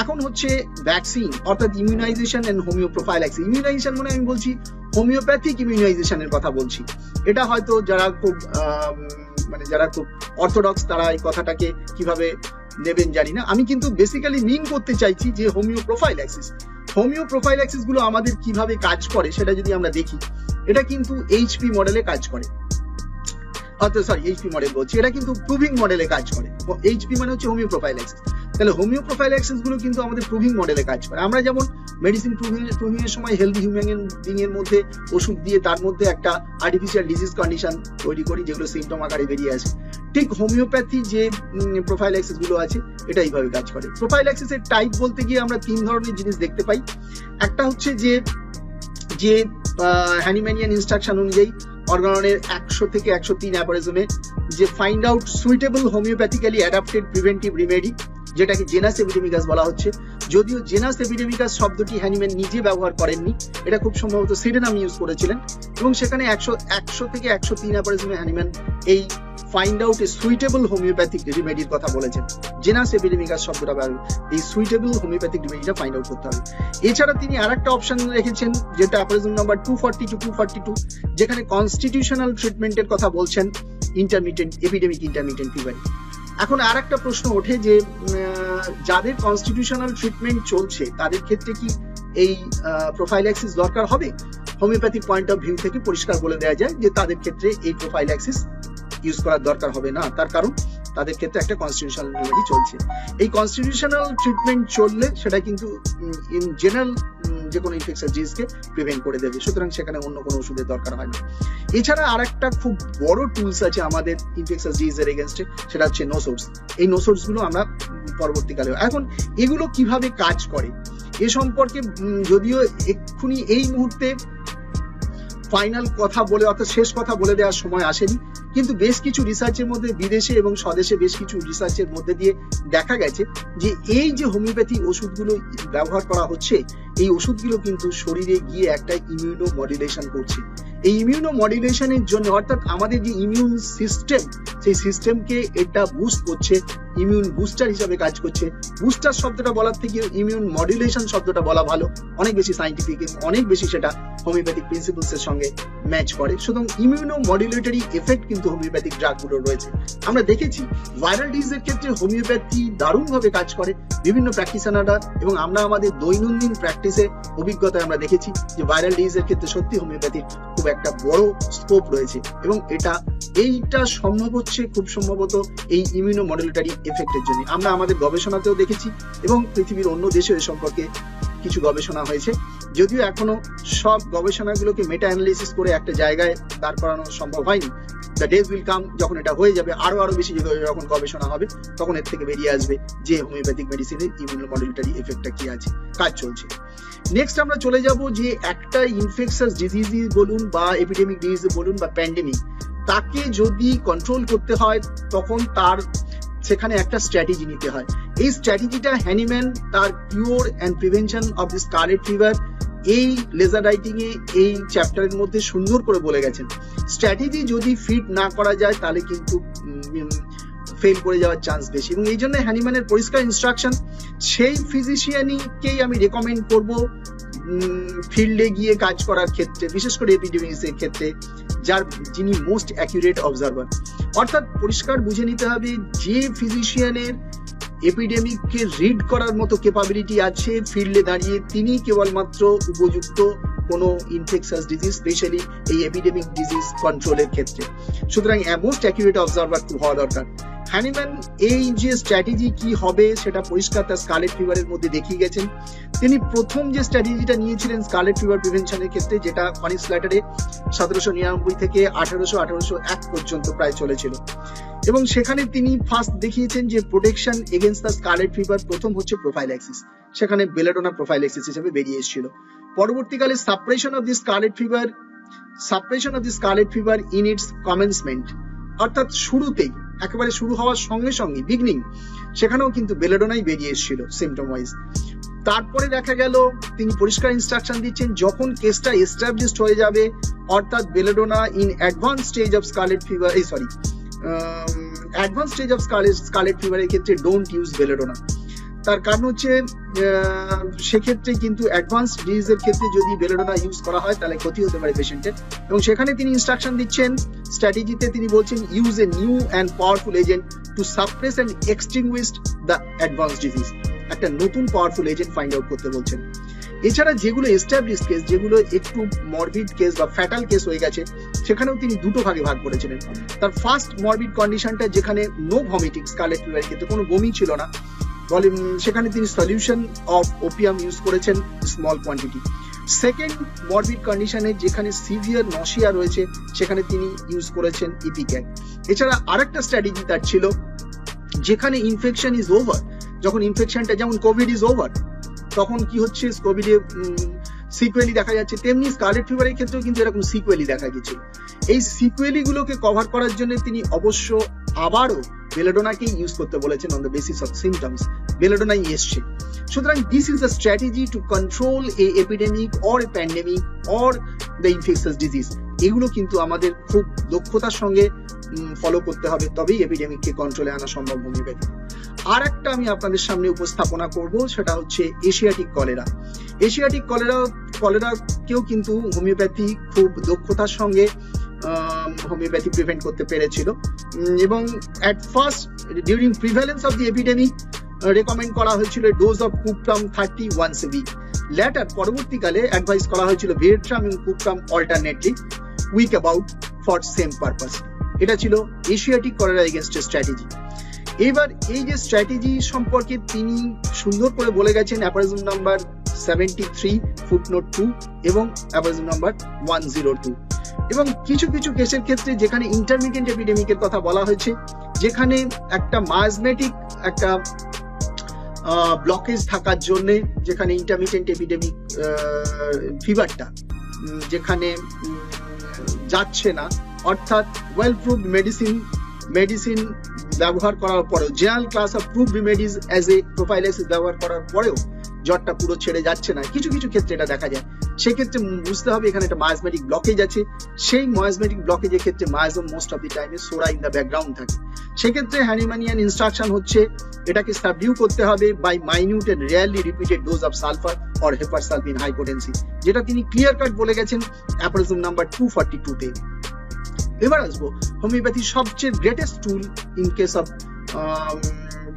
এখন হচ্ছে ভ্যাকসিন অর্থাৎ immunisation and homoeo prophylaxis. Immunisation মানে আমি বলছি হোমিওপ্যাথিক ইমিউনাইজেশনের কথা বলছি। এটা হয়তো যারা খুব অর্থোডক্স তারা এই কথাটাকে কিভাবে নেবেন জানি না। আমি কিন্তু বেসিক্যালি মিন করতে চাইছি যে হোমিও প্রোফাইল্যাক্সিস গুলো আমাদের কিভাবে কাজ করে সেটা যদি আমরা দেখি, এটা কিন্তু এইচপি মডেলে কাজ করে, এইচপি মডেল বলছি, এটা কিন্তু প্রুভিং মডেলে কাজ করে। এইচপি মানে হচ্ছে হোমিও প্রোফাইল্যাক্সিস। তাহলে হোমিও প্রোফাইল্যাক্সিস গুলো কিন্তু আমাদের প্রুভিং মডেলে কাজ করে। আমরা যেমন মেডিসিন প্রুভিং এর সময় হেলদি হিউম্যান বিং এর মধ্যে ওষুধ দিয়ে তার মধ্যে একটা আর্টিফিশিয়াল ডিজিজ কন্ডিশন তৈরি করি যেগুলো সিমটম আকারে বেরিয়ে আসে, ঠিক হোমিওপ্যাথি যে প্রোফাইল্যাক্সিস গুলো আছে এটা এইভাবে কাজ করে। প্রোফাইল্যাক্সিস এর টাইপ বলতে গিয়ে আমরা 3 ধরনের জিনিস দেখতে পাই। একটা হচ্ছে যে হ্যানিম্যানিয়ান ইনস্ট্রাকশন অনুযায়ী অর্গাননের 100 থেকে 103 অ্যাপারিজমে যে find out suitable homoeopathically adapted preventive remedy, যেটাকে জেনাস এপিডেমিকাস বলা হচ্ছে। যদিও জেনাস এপিডেমিকাস শব্দটি হ্যানিম্যান নিজে ব্যবহার করেননি, এটা খুব সম্ভবত সিডেনাম ইউজ করেছিলেন এবং সেখানে 100 থেকে 103 অ্যাপারিজমে হ্যানিম্যান এই find out a suitable homoeopathic রেমেডির কথা বলেছেন। জেনাস এপিডেমিকাস শব্দটা এই সুইটেবল হোমিওপ্যাথিক রেমেডিটা ফাইন্ড আউট করতে হবে। এছাড়া তিনি আরেকটা অপশন রেখেছেন যেটা অ্যাপারিজম নাম্বার 240 to 242, যেখানে কনস্টিটিউশনাল ট্রিটমেন্টের কথা বলছেন এপিডেমিক ইন্টারমিটেন্ট ফিভারে। এখন আর একটা প্রশ্ন ওঠে যে যাদের কনস্টিটিউশনাল ট্রিটমেন্ট চলছে তাদের ক্ষেত্রে কি এই প্রোফাইল্যাক্সিস দরকার হবে? হোমিওপ্যাথিক পয়েন্ট অফ ভিউ থেকে পরিষ্কার বলে দেওয়া যায় যে তাদের ক্ষেত্রে এই প্রোফাইল্যাক্সিস ইউজ করার দরকার হবে না। তার কারণ তাদের ক্ষেত্রে একটা কনস্টিটিউশনাল রেমেডি চলছে। এই কনস্টিটিউশনাল ট্রিটমেন্ট চললে সেটা কিন্তু ইন জেনারেল যে কোনো ইনফেকশন ডিজিজকে প্রিভেন্ট করে দেবে, সুতরাং সেখানে অন্য কোনো ওষুধের দরকার হয় না। এছাড়া আর একটা খুব বড় টুলস আছে আমাদের ইনফেকশন ডিজিজের এগেইনস্টে, সেটা হচ্ছে নোসোর্স। এই নোসোর্স গুলো আমরা পরবর্তীকালে, এখন এগুলো কিভাবে কাজ করে এ সম্পর্কে যদিও এক্ষুনি এই মুহূর্তে ফাইনাল কথা বলে অর্থাৎ শেষ কথা বলে দেওয়ার সময় আসেনি, কিন্তু বেশ কিছু রিসার্চের মধ্যে বিদেশে এবং স্বদেশে বেশ কিছু রিসার্চের মধ্যে দিয়ে দেখা গেছে যে এই যে হোমিওপ্যাথি ওষুধগুলো ব্যবহার করা হচ্ছে, এই ওষুধগুলো কিন্তু শরীরে গিয়ে একটা ইমিউনো মডুলেশন করছে। এই ইমিউনো মডুলেশনের জন্য অর্থাৎ আমাদের যে ইমিউন সিস্টেম, সেই সিস্টেমকে এটা বুস্ট করছে, ইমিউন বুস্টার হিসাবে কাজ করছে। বুস্টার শব্দটা বলার থেকে ইমিউন মডুলেশন শব্দটা বলা ভালো, অনেক বেশি সাইন্টিফিক এবং অনেক বেশি সেটা হোমিওপ্যাথিক প্রিন্সিপলস এর সঙ্গে ম্যাচ করে। সুতরাং ইমিউনো মডুলেটরি এফেক্ট কিন্তু হোমিওপ্যাথিক ড্রাগগুলো রয়েছে। আমরা দেখেছি ভাইরাল ডিজিজের ক্ষেত্রে হোমিওপ্যাথি দারুণভাবে কাজ করে বিভিন্ন প্র্যাকটিশনাররা, এবং আমরা আমাদের দৈনন্দিন প্র্যাকটিসে অভিজ্ঞতায় আমরা দেখেছি যে ভাইরাল ডিজিজের ক্ষেত্রে সত্যি হোমিওপ্যাথির খুব একটা বড় স্কোপ রয়েছে এবং এইটা সম্ভব হচ্ছে খুব সম্ভবত এই ইমিউনো মডুলেটরি এফেক্টের জন্য। আমরা আমাদের গবেষণাতেও দেখেছি এবং পৃথিবীর অন্য দেশেও এ সম্পর্কে কিছু গবেষণা হয়েছে, যদিও এখনো সব গবেষণাগুলোকে মেটা অ্যানালিসিস করে একটা জায়গায় দাঁড় করানো সম্ভব হয়নি। দ্য ডেজ উইল কাম, যখন এটা হয়ে যাবে আরো বেশি যখন গবেষণা হবে তখন এর থেকে বেরিয়ে আসবে যে হোমিওপ্যাথিক মেডিসিনের ইমিউনোমডুলেটরি এফেক্টটা কি আছে, কাজ চলছে। নেক্সট আমরা চলে যাব যে একটা ইনফেকশাস ডিজিজ বলুন বা এপিডেমিক ডিজিজ বলুন বা প্যান্ডেমিক, তাকে যদি কন্ট্রোল করতে হয় তখন তার সেখানে একটা স্ট্র্যাটেজি নিতে হয়। এই স্ট্র্যাটেজিটা হ্যানিম্যান তার cure and prevention of the scarlet fever এই লেজার রাইটিং এ এই চ্যাপ্টারের মধ্যে সুন্দর করে বলে গেছেন। স্ট্র্যাটেজি যদি ফিট না করা যায় তাহলে কিন্তু ফেল করে যাওয়ার চান্স বেশি, এবং এই জন্য হ্যানিম্যানের পরিষ্কার ইনস্ট্রাকশন, সেই ফিজিশিয়ানকেই আমি রেকমেন্ড করব ফিল্ডে গিয়ে কাজ করার ক্ষেত্রে, বিশেষ করে এপিডেমিক্সের ক্ষেত্রে, যিনি মোস্ট অ্যাকিউরেট অবজারভার। অর্থাৎ পরিষ্কার বুঝে নিতে হবে যে ফিজিশিয়ানের এপিডেমিককে রিড করার মতো ক্যাপাবিলিটি আছে ফিল্ডে দাঁড়িয়ে, তিনি কেবলমাত্র উপযুক্ত কোনো ইনফেকশাস ডিজিজ, স্পেশালি এই এপিডেমিক ডিজিজ কন্ট্রোলের ক্ষেত্রে। সুতরাং মোস্ট অ্যাকিউরেট অবজারভার খুব হওয়া দরকার। হ্যানিম্যান এই যে স্ট্র্যাটেজি কি হবে সেটা পরিষ্কার তার স্কারলেট ফিভারের মধ্যে দেখিয়ে গেছেন। তিনি প্রথম যে স্ট্র্যাটেজিটা নিয়েছিলেন স্কারলেট ফিভার প্রিভেনশনের ক্ষেত্রে, যেটা কনিস স্ল্যাটারে 1799 থেকে 1801 পর্যন্ত প্রায় চলেছিল, এবং সেখানে তিনি ফার্স্ট দেখিয়েছেন যে protection against the scarlet fever প্রথম হচ্ছে প্রোফাইল্যাক্সিস, সেখানে বেলাডোনা প্রোফাইল্যাক্সিস হিসেবে বেরিয়ে এসেছিল। পরবর্তীকালে suppression of the scarlet fever in its commencement, অর্থাৎ শুরুতেই একেবারে শুরু হওয়ার সঙ্গে সঙ্গে বিগনিং, সেখানেও কিন্তু বেলাডোনাই বেরিয়ে এসেছিল সিমটম ওয়াইজ। তারপরে দেখা গেল তিনি পরিষ্কার ইনস্ট্রাকশন দিচ্ছেন যখন কেসটা এস্টাবলিশড হয়ে যাবে, অর্থাৎ belladonna in advance stage of scarlet fever, advance stage of scarlet ফিভারের ক্ষেত্রে ডোন্ট ইউজ বেলাডোনা। তার কারণ হচ্ছে সেক্ষেত্রে কিন্তু অ্যাডভান্স ডিজিজের ক্ষেত্রে যদি বেলাডোনা ইউজ করা হয় তাহলে ক্ষতি হতে পারে পেশেন্টের, এবং সেখানে তিনি ইনস্ট্রাকশন দিচ্ছেন স্ট্র্যাটেজিতে, তিনি বলছেন use a new and powerful agent to suppress and extinguish the advance disease, একটা নতুন পাওয়ারফুল এজেন্ট ফাইন্ড আউট করতে বলছেন। এছাড়া যেগুলো এস্টাবলিশড কেস, যেগুলো একটু মরবিড কেস বা ফ্যাটাল কেস হয়ে গেছে, সেখানেও তিনি দুটো ভাগে ভাগ করেছিলেন। তার ফার্স্ট মরবিড কন্ডিশনটা যেখানে নো ভমিটিং, স্কারলেট ফিভারের ক্ষেত্রে কোনো বমি ছিল না, সেখানে তিনি সলিউশন অফ ওপিয়াম ইউজ করেছেন স্মল কোয়ান্টিটি। সেকেন্ড মরবিড কন্ডিশনে যেখানে সিভিয়ার নশিয়া রয়েছে, সেখানে তিনি ইউজ করেছেন ইপিক্যান। এছাড়া আরেকটা স্ট্র্যাটেজি তার ছিল যেখানে ইনফেকশন ইজ ওভার, যখন ইনফেকশনটা যেমন কোভিড ইজ ওভার, তখন কি হচ্ছে কোভিডে সিকুয়েলি দেখা যাচ্ছে, তেমনি স্কারলেট ফিভারের ক্ষেত্রেও কিন্তু এরকম সিকুয়েলি দেখা গেছিল। এই সিকুয়েলি গুলোকে কভার করার জন্য তিনি অবশ্য আবারও বেলাডোনাকে ইউজ করতে বলেছেন on the basis of symptoms, বেলাডোনাই এসছে। সুতরাং this is the strategy to control a epidemic or a pandemic or the infectious disease. এগুলো কিন্তু আমাদের খুব দক্ষতার সঙ্গে ফলো করতে হবে, তবেই এপিডেমিককে কন্ট্রোলে আনা সম্ভব হোমিওপ্যাথি। আর একটা আমি আপনাদের সামনে উপস্থাপনা করব, সেটা হচ্ছে এশিয়াটিক কলেরা। এশিয়াটিক কলেরাকেও কিন্তু হোমিওপ্যাথি খুব দক্ষতার সঙ্গে হোমিওপ্যাথি প্রিভেন্ট করতে পেরেছিল, এবং at first during prevalence of the epidemic recommend করা হয়েছিল dose of cuprum 30 once a week. Later পরবর্তীকালে অ্যাডভাইস করা হয়েছিল ভিয়েট্রাম এবং cuprum alternately week about for same purpose. এটা ছিল এশিয়াটিক কলেরা এগেইনস্ট স্ট্র্যাটেজি। এবার এই যে স্ট্র্যাটেজি সম্পর্কে তিনি সুন্দর করে বলে গেছেন অ্যাপারিজম নাম্বার 73 ফুটনোট 2 এবং অ্যাপারিজম নাম্বার 102, এবং কিছু কিছু কেসের ক্ষেত্রে যেখানে ইন্টারমিডিয়েন্ট এপিডেমিকের কথা বলা হয়েছে, যেখানে একটা মায়াজমেটিক একটা ব্লকেজ থাকার জন্য, যেখানে ইন্টারমিডিয়েন্ট এপিডেমিক ফিভারটা যেখানে যাচ্ছে না, অর্থাৎ ওয়েল প্রুভড মেডিসিন ব্যবহার করার পরেও, general class of proved remedies as a prophylaxis ব্যবহার করার পরেও জ্বরটা পুরো ছেড়ে যাচ্ছে না, কিছু কিছু ক্ষেত্রে এটা দেখা যায়। সেক্ষেত্রে বুঝতে হবে এখানে একটা মায়াজমেটিক ব্লকেজ আছে। সেই মায়াজমেটিক ব্লকেজের ক্ষেত্রে মায়াজম মোস্ট অফ দি টাইমে সোরা ইন দ্য ব্যাকগ্রাউন্ড থাকে। সেক্ষেত্রে হ্যানিম্যানিয়ান ইনস্ট্রাকশন হচ্ছে এটাকে সাবডিউ করতে হবে by minute and rarely repeated dose of sulphur or hepar sulph in high potency, যেটা তিনি ক্লিয়ার কাট বলে গেছেন অ্যাপারিজম নাম্বার 242 তে। এবার আসবো হোমিওপ্যাথি সবচেয়ে greatest tool in case of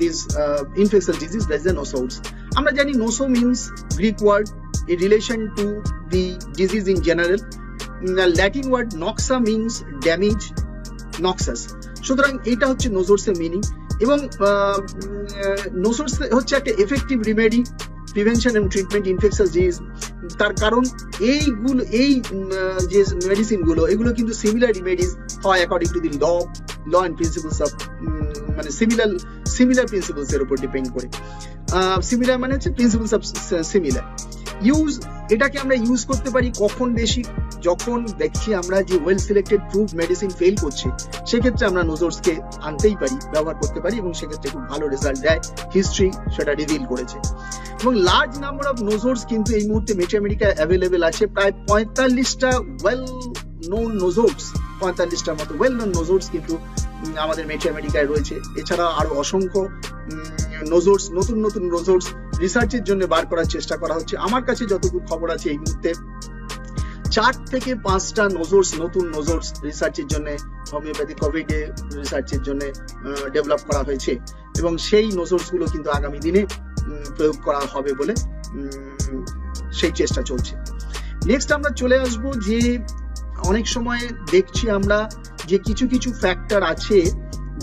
this infectious disease, that is the nosodes. আমরা জানি noso means Greek word in relation to the disease in general. The Latin word noxa means damage, noxus. সুতরাং এটা হচ্ছে নোসোর্স এর meaning, এবং nosode হচ্ছে একটা effective remedy prevention এবং ট্রিটমেন্ট ইনফেকশাস ডিজিজ। তার কারণ এই যে মেডিসিন গুলো এগুলো কিন্তু সিমিলার রেমেডিজ হয় according to the law and principles of মানে সিমিলার প্রিন্সিপলস এর উপর ডিপেন্ড করে। সিমিলার মানে হচ্ছে প্রিন্সিপলস অফ সিমিলার। এটাকে আমরা ইউজ করতে পারি কখন বেশি, যখন দেখছি আমরা যে well selected prove medicine fail করছে, সেক্ষেত্রে আমরা নোজোর্সকে আনতেই পারি, ব্যবহার করতে পারি এবং সেক্ষেত্রে খুব ভালো রেজাল্ট দেয়। হিস্ট্রি সেটা রিভিল করেছে। এবং লার্জ নাম্বার অফ নোজোর্স কিন্তু এই মুহূর্তে মেট্রো আমেরিকায় অ্যাভেলেবেল আছে। প্রায় 45টা ওয়েল নোন নোজোর্স, 45টার মতো ওয়েল নোন নোজোর্স কিন্তু আমাদের মেট্রো আমেরিকায় রয়েছে। এছাড়া আরো অসংখ্য নোজোর্স, নতুন নতুন নোজোর্স রিসার্চের জন্য বার করার চেষ্টা করা হচ্ছে। আমার কাছে যতটুকু খবর আছে এই মুহূর্তে 4 থেকে 5টা নোজোর্স, নতুন নোজোর্স রিসার্চের জন্য হোমিওপ্যাথি কোভিড রিসার্চের জন্য ডেভেলপ করা হয়েছে এবং সেই নোজোর্স গুলো কিন্তু আগামী দিনে প্রয়োগ করা হবে বলে সেই চেষ্টা চলছে। নেক্সট আমরা চলে আসবো যে অনেক সময় দেখছি আমরা যে কিছু কিছু ফ্যাক্টর আছে,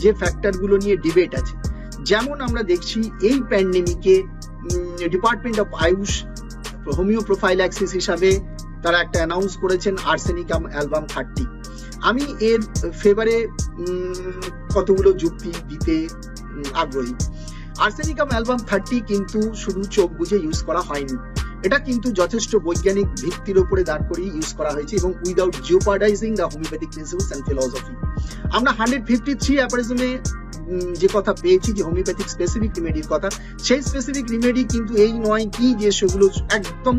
যে ফ্যাক্টর গুলো নিয়ে ডিবেট আছে। যেমন আমরা দেখছি এই প্যান্ডেমিকে department of AYUSH homeo prophylaxis হিসাবে তারা একটা অ্যানাউন্স করেছেন আর্সেনিকাম অ্যালবাম 30। আমি এর ফেভারে কতগুলো যুক্তি দিতে আগ্রহী। আর্সেনিকাম অ্যালবাম 30 কিন্তু শুধু চোখ বুঝে ইউজ করা হয়নি, এটা কিন্তু যথেষ্ট বৈজ্ঞানিক ভিত্তির উপরে দাঁড় করিয়ে ইউজ করা হয়েছে এবং without jeopardising the homeopathic principles and philosophy. আমরা 153 অ্যাপারিজমে যে কথা পেয়েছি যে হোমিওপ্যাথিক স্পেসিফিক রিমেডির কথা, সেই স্পেসিফিক রিমেডি কিন্তু এই নয় কি যে সেগুলো একদম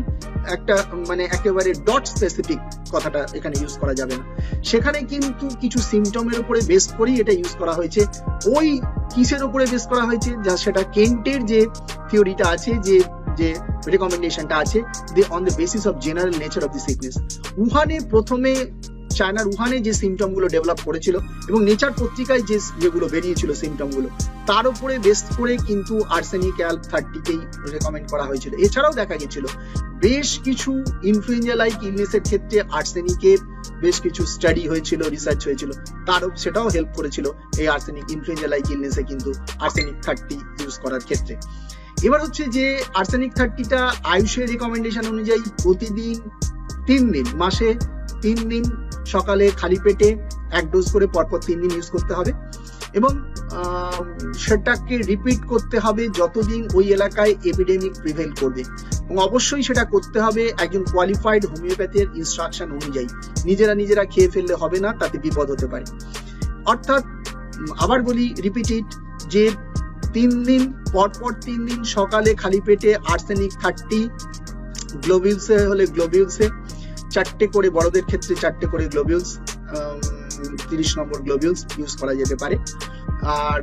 একটা মানে একেবারে ডট স্পেসিফিক কথাটা এখানে ইউজ করা যাবে না। সেখানে কিন্তু কিছু সিমটমের উপরে বেস করেই এটা ইউজ করা হয়েছে। ওই কিসের উপরে বেস করা হয়েছে, যা সেটা কেন্টের যে থিওরিটা আছে, যে রেকমেন্ডেশনটা আছে, on the basis of general nature of the sickness. উহানে প্রথমে চায়নার উহানে যে সিমটম গুলো ডেভেলপ করেছিল এবং নেচার পত্রিকায় যেগুলো বেরিয়েছিল সিমটম গুলো, তার উপরে বেস করে কিন্তু আর্সেনিক অ্যালব 30কেই রেকমেন্ড করা হয়েছিল। এছাড়াও দেখা গেছিল বেশ কিছু ইনফ্লুয়েঞ্জা লাইক ইলনেসের ক্ষেত্রে আর্সেনিকের বেশ কিছু স্টাডি হয়েছিল, রিসার্চ হয়েছিল, সেটাও হেল্প করেছিল এই আর্সেনিক ইনফ্লুয়েঞ্জা লাইক ইলনেসে কিন্তু আর্সেনিক 30 ইউজ করার ক্ষেত্রে। এবার হচ্ছে যে আর্সেনিক 30টা আয়ুষের রিকমেন্ডেশন অনুযায়ী প্রতিদিন 3 দিন, মাসে 3 দিন সকালে খালি পেটে 1 ডোজ করে পরপর 3 দিন ইউজ করতে হবে এবং সেটাকে রিপিট করতে হবে যতদিন ওই এলাকায় এপিডেমিক প্রিভেল করবে এবং অবশ্যই সেটা করতে হবে একজন কোয়ালিফাইড হোমিওপ্যাথের ইনস্ট্রাকশন অনুযায়ী। নিজেরা খেয়ে ফেললে হবে না, তাতে বিপদ হতে পারে। অর্থাৎ আবার বলি, রিপিটেড, যে 3 দিন পরপর 3 দিন সকালে খালি পেটে আর্সেনিক 30, গ্লোবিউলসে হলে গ্লোবিউলসে 4টে করে, বড়দের ক্ষেত্রে 4টে করে গ্লোবিউলস, 30 নম্বর গ্লোবিউলস ইউজ করা যেতে পারে। আর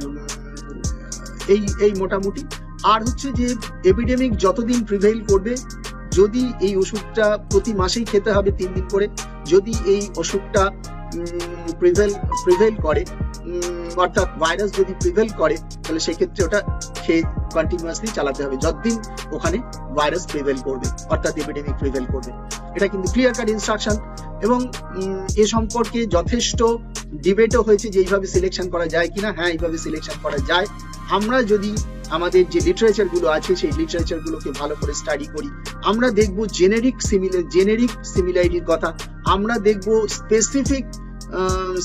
এই মোটামুটি। আর হচ্ছে যে এপিডেমিক যতদিন প্রিভেইল করবে, যদি এই ওষুধটা প্রতি মাসেই খেতে হবে 3 দিন করে, যদি এই ওষুধটা প্রিভেইল করে, অর্থাৎ ভাইরাস যদি প্রিভেইল করে, তাহলে সেক্ষেত্রে ওটা খেয়ে কন্টিনিউয়াসলি চালাতে হবে যতদিন ওখানে ভাইরাস প্রিভেইল করবে, অর্থাৎ এপিডেমিক প্রিভেইল করবে। এটা কিন্তু ক্লিয়ার কাট ইনস্ট্রাকশন এবং এ সম্পর্কে যথেষ্ট ডিবেটও হয়েছে যে এইভাবে সিলেকশন করা যায় কিনা। হ্যাঁ, এইভাবে সিলেকশন করা যায়। আমরা যদি আমাদের যে লিটারেচার গুলো আছে সেই লিটারেচার গুলোকে ভালো করে স্টাডি করি, আমরা দেখবো জেনেরিক সিমিলারিটির কথা, আমরা দেখবো স্পেসিফিক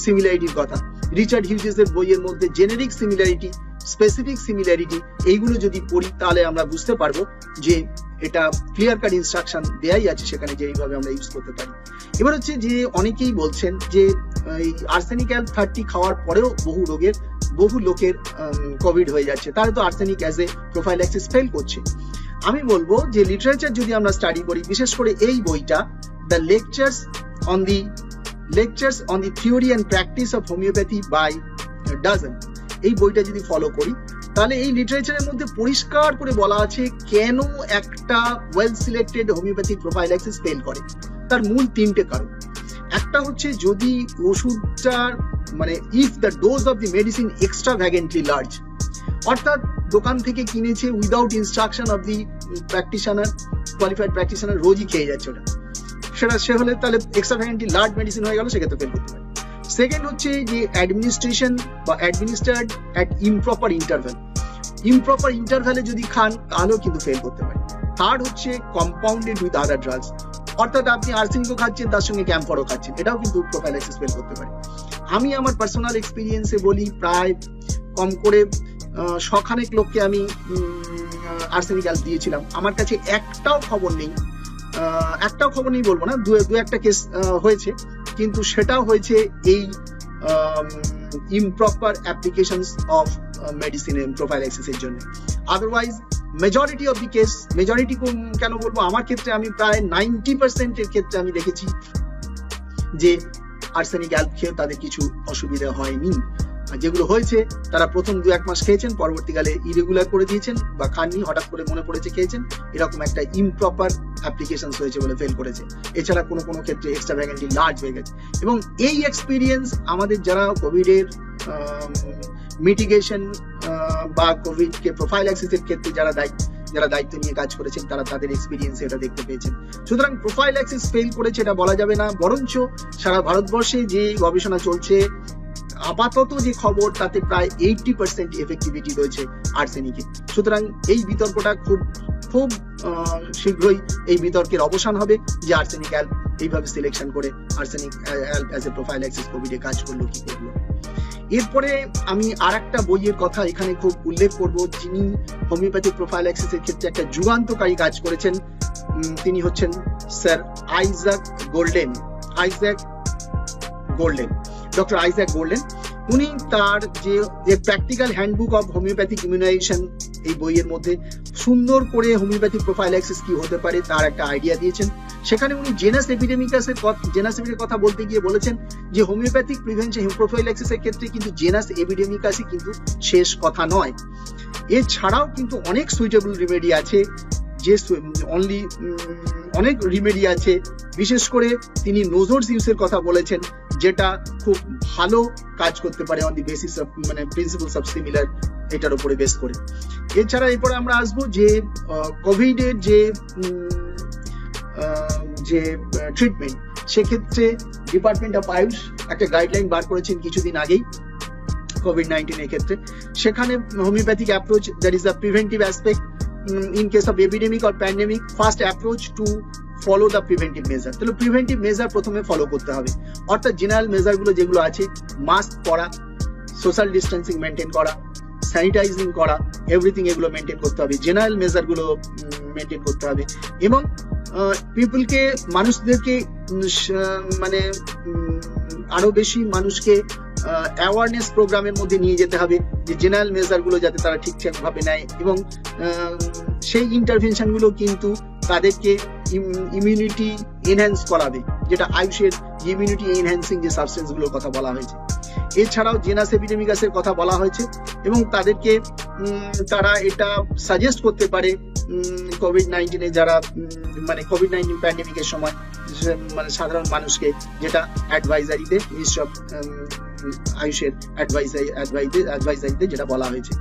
সিমিলারিটির কথা। রিচার্ড হিউজেসের বইয়ের মধ্যে জেনেরিক সিমিলারিটি, স্পেসিফিক সিমিলারিটি, এইগুলো যদি পড়ি তাহলে আমরা বুঝতে পারবো যে এটা ক্লিয়ার কাট ইনস্ট্রাকশন দেয়াই আছে সেখানে, যে এইভাবে আমরা ইউজ করতে পারি। এবার হচ্ছে যে অনেকেই বলছেন যে এই আর্সেনিক অ্যালব 30 খাওয়ার পরেও বহু লোকের কোভিড হয়ে যাচ্ছে, তাহলে তো arsenic as a prophylaxis fail করছে। আমি বলবো যে লিটারেচার যদি আমরা স্টাডি করি, বিশেষ করে এই বইটা the lectures on the theory and practice of homoeopathy by Dudgeon, এই বইটা যদি ফলো করি, তাহলে এই লিটারেচারের মধ্যে পরিষ্কার করে বলা আছে কেন একটা well selected homeopathic prophylaxis fail করে। তার মূল 3টে কারণ। একটা হচ্ছে যদি ওষুধটার মানে if the dose of the medicine extravagantly large, অর্থাৎ দোকান থেকে কিনেছে without instruction of the practitioner, qualified practitioner, রোজই খেয়ে যাচ্ছে ওটা, সে হলে তাহলে এক্সট্রাভ্যাগেন্টলি লার্জ মেডিসিন হয়ে গেল, সেক্ষেত্রে ফেল করতে পারে। সেকেন্ড হচ্ছে যে অ্যাডমিনিস্ট্রেশন বা অ্যাডমিনিস্টার্ড অ্যাট ইমপ্রপার ইন্টারভ্যালে যদি খান তাহলেও কিন্তু ফেল করতে পারে। থার্ড হচ্ছে কম্পাউন্ডেড উইথ আদার ড্রাগস, অর্থাৎ আপনি আর্সেনিকও খাচ্ছেন তার সঙ্গে ক্যাম্ফরও খাচ্ছেন, এটাও কিন্তু প্রোফাইল অ্যাক্সেস ফেল করতে পারে। আমি আমার পার্সোনাল এক্সপিরিয়েন্সে বলি, প্রায় কম করে 100 লোককে আমি আর্সেনিক অ্যালব দিয়েছিলাম। আমার কাছে একটাও খবর নেই বলবো না, দু একটা কেস হয়েছে, কিন্তু সেটাও হয়েছে এই improper applications of medicine profile অ্যাক্সেসের জন্য। Otherwise majority of the case, majority কেন বলবো, আমার ক্ষেত্রে আমি প্রায় 90% এর ক্ষেত্রে আমি দেখেছি যে আর্সেনিক অ্যালব খেয়ে তাদের কিছু অসুবিধা হয়নি। যেগুলো হয়েছে তারা প্রথম 2-1 মাস খেয়েছেন, পরবর্তীকালে ইরেগুলার করে দিয়েছেন বা খাননি, হঠাৎ করে মনে পড়েছে খেয়েছেন, এরকম একটা ইমপ্রপার অ্যাপ্লিকেশন হয়েছে বলে ফেল করেছে। এছাড়া কোনো ক্ষেত্রে এক্সট্রাভ্যাগেন্টলি লার্জ হয়ে গেছে। এবং এই এক্সপিরিয়েন্স আমাদের যারা কোভিডের মিটিগেশন বা কোভিডকে প্রোফাইল অ্যাক্সেসের ক্ষেত্রে যারা দায়িত্ব নিয়ে কাজ করেছেন তারা তাদের এক্সপিরিয়েন্সে এটা দেখতে পেয়েছেন। সুতরাং প্রোফাইল অ্যাক্সেস ফেল করেছে এটা বলা যাবে না, বরঞ্চ সারা ভারতবর্ষে যে গবেষণা চলছে আপাতত যে খবর তাতে প্রায় 80% এফেক্টিভিটি রয়েছে আর্সেনিকে। সুতরাং এই বিতর্কটা খুব শীঘ্রই এই বিতর্কের অবসান হবে যে আর্সেনিক অ্যালব এইভাবে সিলেকশন করে arsenic alb as a prophylaxis কোভিডে কাজ করলো কি করলো। এরপরে আমি আর একটা বইয়ের কথা এখানে খুব উল্লেখ করব, যিনি হোমিওপ্যাথিক প্রোফাইল অ্যাক্সেসের ক্ষেত্রে একটা যুগান্তকারী কাজ করেছেন। তিনি হচ্ছেন স্যার ডক্টর আইজ্যাক গোল্ডেন। উনি তার যে practical handbook of homoeopathic immunisation এই বইয়ের মধ্যে সুন্দর করে হোমিওপ্যাথিক প্রোফাইল অ্যাক্সেস কি হতে পারে তার একটা আইডিয়া দিয়েছেন। সেখানে উনি জেনাস এপিডেমিকাসের কথা বলতে গিয়ে বলেছেন যে হোমিওপ্যাথিক প্রিভেনশন প্রোফাইল অ্যাক্সেসের ক্ষেত্রে কিন্তু জেনাস এপিডেমিকাসই কিন্তু শেষ কথা নয়। এছাড়াও কিন্তু অনেক সুইটেবল রিমেডি আছে, অনেক রিমেডি আছে। বিশেষ করে তিনি নোজোডস ইউজের কথা বলেছেন, যেটা খুব ভালো কাজ করতে পারে on the basis of principles of similar, এটার উপরে বেস করে। এছাড়া এরপরে আমরা আসবো যে কোভিডের যে ট্রিটমেন্ট, সেক্ষেত্রে ডিপার্টমেন্ট অফ আয়ুষ একটা গাইডলাইন বার করেছেন কিছুদিন আগেই COVID-19 এর ক্ষেত্রে। সেখানে homeopathic approach, that is the preventive aspect in case of epidemic or pandemic, first approach to follow the preventive measure। তাহলে প্রিভেন্টিভ মেজার প্রথমে ফলো করতে হবে, অর্থাৎ জেনারেল মেজার গুলো যেগুলো আছে, মাস্ক পরা, সোশ্যাল ডিস্টেন্সিং মেনটেন করা, স্যানিটাইজিং করা, এভরিথিং এগুলো মেনটেন করতে হবে, জেনারেল মেজার গুলো মেনটেন করতে হবে। এবং পিপলকে, মানুষদেরকে আরো বেশি মানুষকে অ্যাওয়ারনেস প্রোগ্রামের মধ্যে নিয়ে যেতে হবে যে জেনারেল মেজার গুলো যাতে তারা ঠিকঠাক ভাবে নেয়। এবং সেই ইন্টারভেনশন গুলো কিন্তু তাদেরকে ইমিউনিটি এনহ্যান্স করাবে, যেটা আয়ুষের ইমিউনিটি এনহ্যান্সিং যে সাবস্টেন্স গুলোর কথা বলা হয়েছে। এছাড়াও জেনাস এপিডেমিকাসের কথা বলা হয়েছে, এবং তাদেরকে তারা এটা সাজেস্ট করতে পারে COVID-19 যারা COVID-19 প্যান্ডেমিকের সময় সাধারণ মানুষকে, যেটা অ্যাডভাইজারিতে মিনিস্ট্রি অফ আয়ুষের অ্যাডভাইজারিতে যেটা বলা হয়েছে।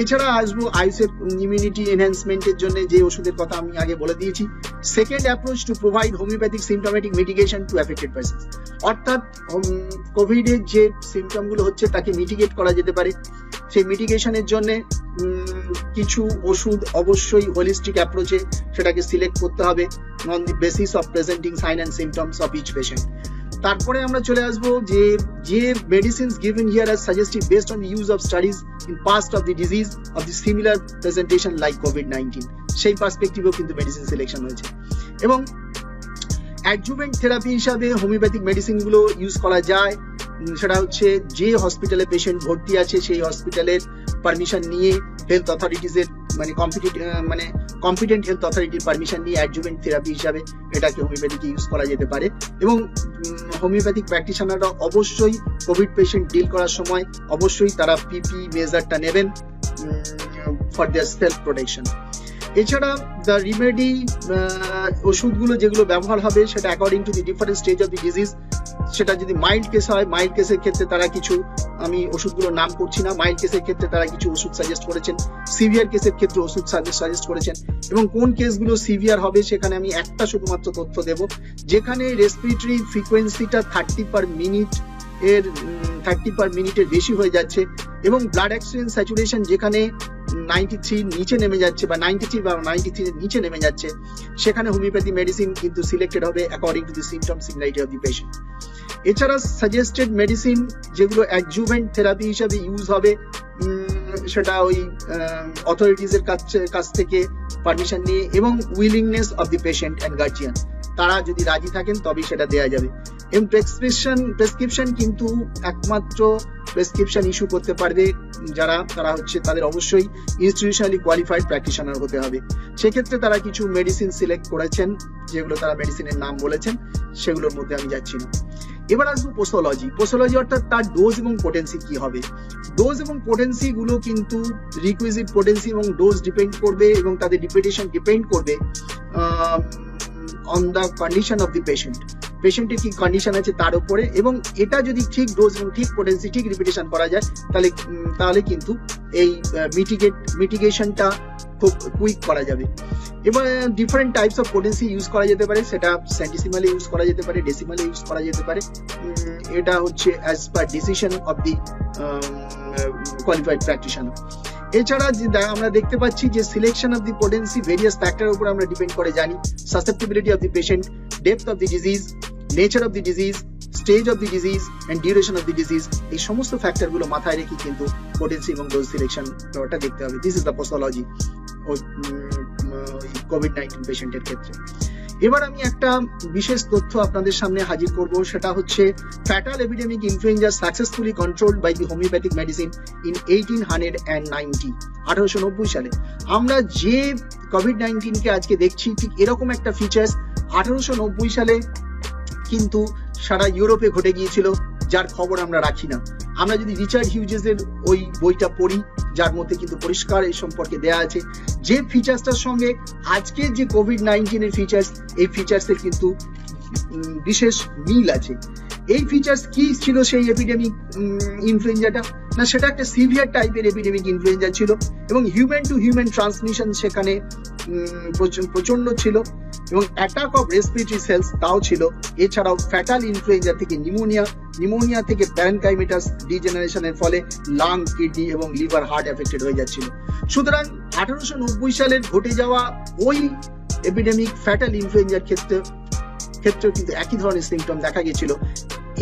এছাড়া আসবো আয়ুষের ইমিউনিটি এনহ্যান্সমেন্টের জন্য যে ওষুধের কথা আমি আগে বলে দিয়েছি। Second approach to provide homoeopathic symptomatic mitigation to affected persons, অর্থাৎ কোভিডের যে সিমটম গুলো হচ্ছে তাকে মিটিগেট করা যেতে পারে। সেই মিটিগেশনের জন্য কিছু ওষুধ অবশ্যই হোলিস্টিক অ্যাপ্রোচে সেটাকে সিলেক্ট করতে হবে on the basis of presenting sign and symptoms of each patient. তারপরে আমরা চলে আসবো যে medicines given here are suggested based on the use of studies in past of the disease of the similar presentation like COVID-19, সেই পার্সপেক্টিভেও কিন্তু medicine selection হয়েছে। এবং অ্যাডজুভেন্ট থেরাপি হিসাবে হোমিওপ্যাথিক মেডিসিন গুলো ইউজ করা যায়, সেটা হচ্ছে যে হসপিটালে পেশেন্ট ভর্তি আছে সেই হসপিটালের পারমিশন নিয়ে, হেলথ অথরিটিজের কম্পিটেন্ট হেলথ অথরিটির পারমিশন নিয়ে অ্যাডজুভেন্ট থেরাপি হিসাবে এটাকে হোমিওপ্যাথিকে ইউজ করা যেতে পারে। এবং হোমিওপ্যাথিক প্র্যাকটিশনাররা অবশ্যই কোভিড পেশেন্ট ডিল করার সময় অবশ্যই তারা পিপি মেজারটা নেবেন ফর দেয়ার সেলফ প্রোটেকশন। এছাড়া দ্য রিমেডি ওষুধগুলো যেগুলো ব্যবহার হবে সেটা according to the different stage of the disease. সেটা যদি মাইল্ড কেস হয়, মাইল্ড কেসের ক্ষেত্রে তারা কিছু, আমি ওষুধগুলোর নাম করছি না, মাইল্ড কেসের ক্ষেত্রে তারা কিছু ওষুধ সাজেস্ট করেছেন, সিভিয়ার কেসের ক্ষেত্রে ওষুধ সাজেস্ট করেছেন। এবং কোন কেসগুলো সিভিয়ার হবে সেখানে আমি একটা শুধুমাত্র তথ্য দেব, যেখানে রেসপিরেটরি ফ্রিকোয়েন্সিটা 30 পার মিনিটের বেশি হয়ে যাচ্ছে, এবং ব্লাড অক্সিজেন স্যাচুরেশন যেখানে 93 নিচে নেমে যাচ্ছে বা 93 বা 93 নিচে নেমে যাচ্ছে, সেখানে হোমিওপ্যাথি মেডিসিন কিন্তু সিলেক্টেড হবে according to the symptom similarity of the patient. এছাড়া সাজেস্টেড মেডিসিন যেগুলো অ্যাডজুভেন্ট থেরাপি হিসাবে ইউজ হবে, সেটা ওই অথরিটিজ এর কাছ থেকে পারমিশন নিয়ে এবং willingness of the patient and guardian, তারা যদি রাজি থাকেন তবেই সেটা দেওয়া যাবে। এবং প্রেসক্রিপশন কিন্তু একমাত্র প্রেসক্রিপশন ইস্যু করতে পারবে তারা হচ্ছে তাদের অবশ্যই ইনস্টিটিউশনালি কোয়ালিফাইড প্র্যাকটিশনার হতে হবে। সেক্ষেত্রে তারা কিছু মেডিসিন সিলেক্ট করেছেন, যেগুলো তারা মেডিসিনের নাম বলেছেন, সেগুলোর মধ্যে আমি যাচ্ছি না। এবার আসবো পোস্টোলজি অর্থাৎ তার ডোজ এবং পোটেন্সি কি হবে। ডোজ এবং পোটেন্সি গুলো কিন্তু রিকুইজিট পোটেন্সি এবং ডোজ ডিপেন্ড করবে এবং তাদের রিপিটেশন ডিপেন্ড করবে on the condition of the পেশেন্টের কি কন্ডিশন আছে তার উপরে, এবং এটা যদি ঠিক ডোজ এবং ঠিক পোটেন্সি ঠিক রিপিটেশন করা যায় তাহলে কিন্তু এই মিটিগেশনটা খুব কুইক করা যাবে। এবার different types of potency use করা যেতে পারে, সেটা সেন্টিসিমালে ইউজ করা যেতে পারে, ডেসিমালে ইউজ করা যেতে পারে, এটা হচ্ছে as per decision of the qualified practitioner. এছাড়া আমরা দেখতে পাচ্ছি যে selection of the potency various ফ্যাক্টরের উপর আমরা ডিপেন্ড করে জানি, susceptibility of the patient, depth of the disease, nature of the disease, stage of the disease and duration of the disease, এই সমস্ত ফ্যাক্টর গুলো মাথায় রেখে কিন্তু পোটেন্সি এবং ডোজ সিলেকশন দেখতে হবে। দিস ইজ দ্য পোস্টোলজি কোভিড-19 পেশেন্টের ক্ষেত্রে। এবার আমি একটা বিশেষ তথ্য আপনাদের সামনে হাজির করব, সেটা হচ্ছে fatal epidemic influenza successfully controlled by the homoeopathic medicine in 1890 সালে। আমরা যে কোভিড-19 কে আজকে দেখছি ঠিক এরকম একটা ফিচার্স 1890 সালে কিন্তু সারা ইউরোপে ঘটে গিয়েছিল, যার খবর আমরা রাখি না। আমরা যদি রিচার্ড হিউজেসের ওই বইটা পড়ি, যার মধ্যে কিন্তু পরিষ্কার এই সম্পর্কে দেয়া আছে যে ফিচার্সটার সঙ্গে আজকে যে কোভিড-19 এর ফিচার্স, এই ফিচার্সের কিন্তু বিশেষ মিল আছে। এই ফিচার্স কি ছিল সেই এপিডেমিক ইনফ্লুয়েঞ্জাটা? না, সেটা একটা সিভিয়ার টাইপের এপিডেমিক ইনফ্লুয়েঞ্জা ছিল এবং হিউম্যান টু হিউম্যান ট্রান্সমিশন সেখানে প্রচন্ড ছিল এবং অ্যাটাক অফ রেসপিরেটরি সেলস তাও ছিল। এছাড়াও ফ্যাটাল ইনফ্লুয়েঞ্জা থেকে নিউমোনিয়া থেকে প্যারেনকাইমেটাস ডিজেনারেশনের ফলে লাং, কিডনি এবং লিভার, হার্ট এফেক্টেড হয়ে যাচ্ছিল। সুতরাং 1890 সালের ঘটে যাওয়া ওই এপিডেমিক ফ্যাটাল ইনফ্লুয়েঞ্জার ক্ষেত্রেও কিন্তু একই ধরনের সিমটম দেখা গেছিল।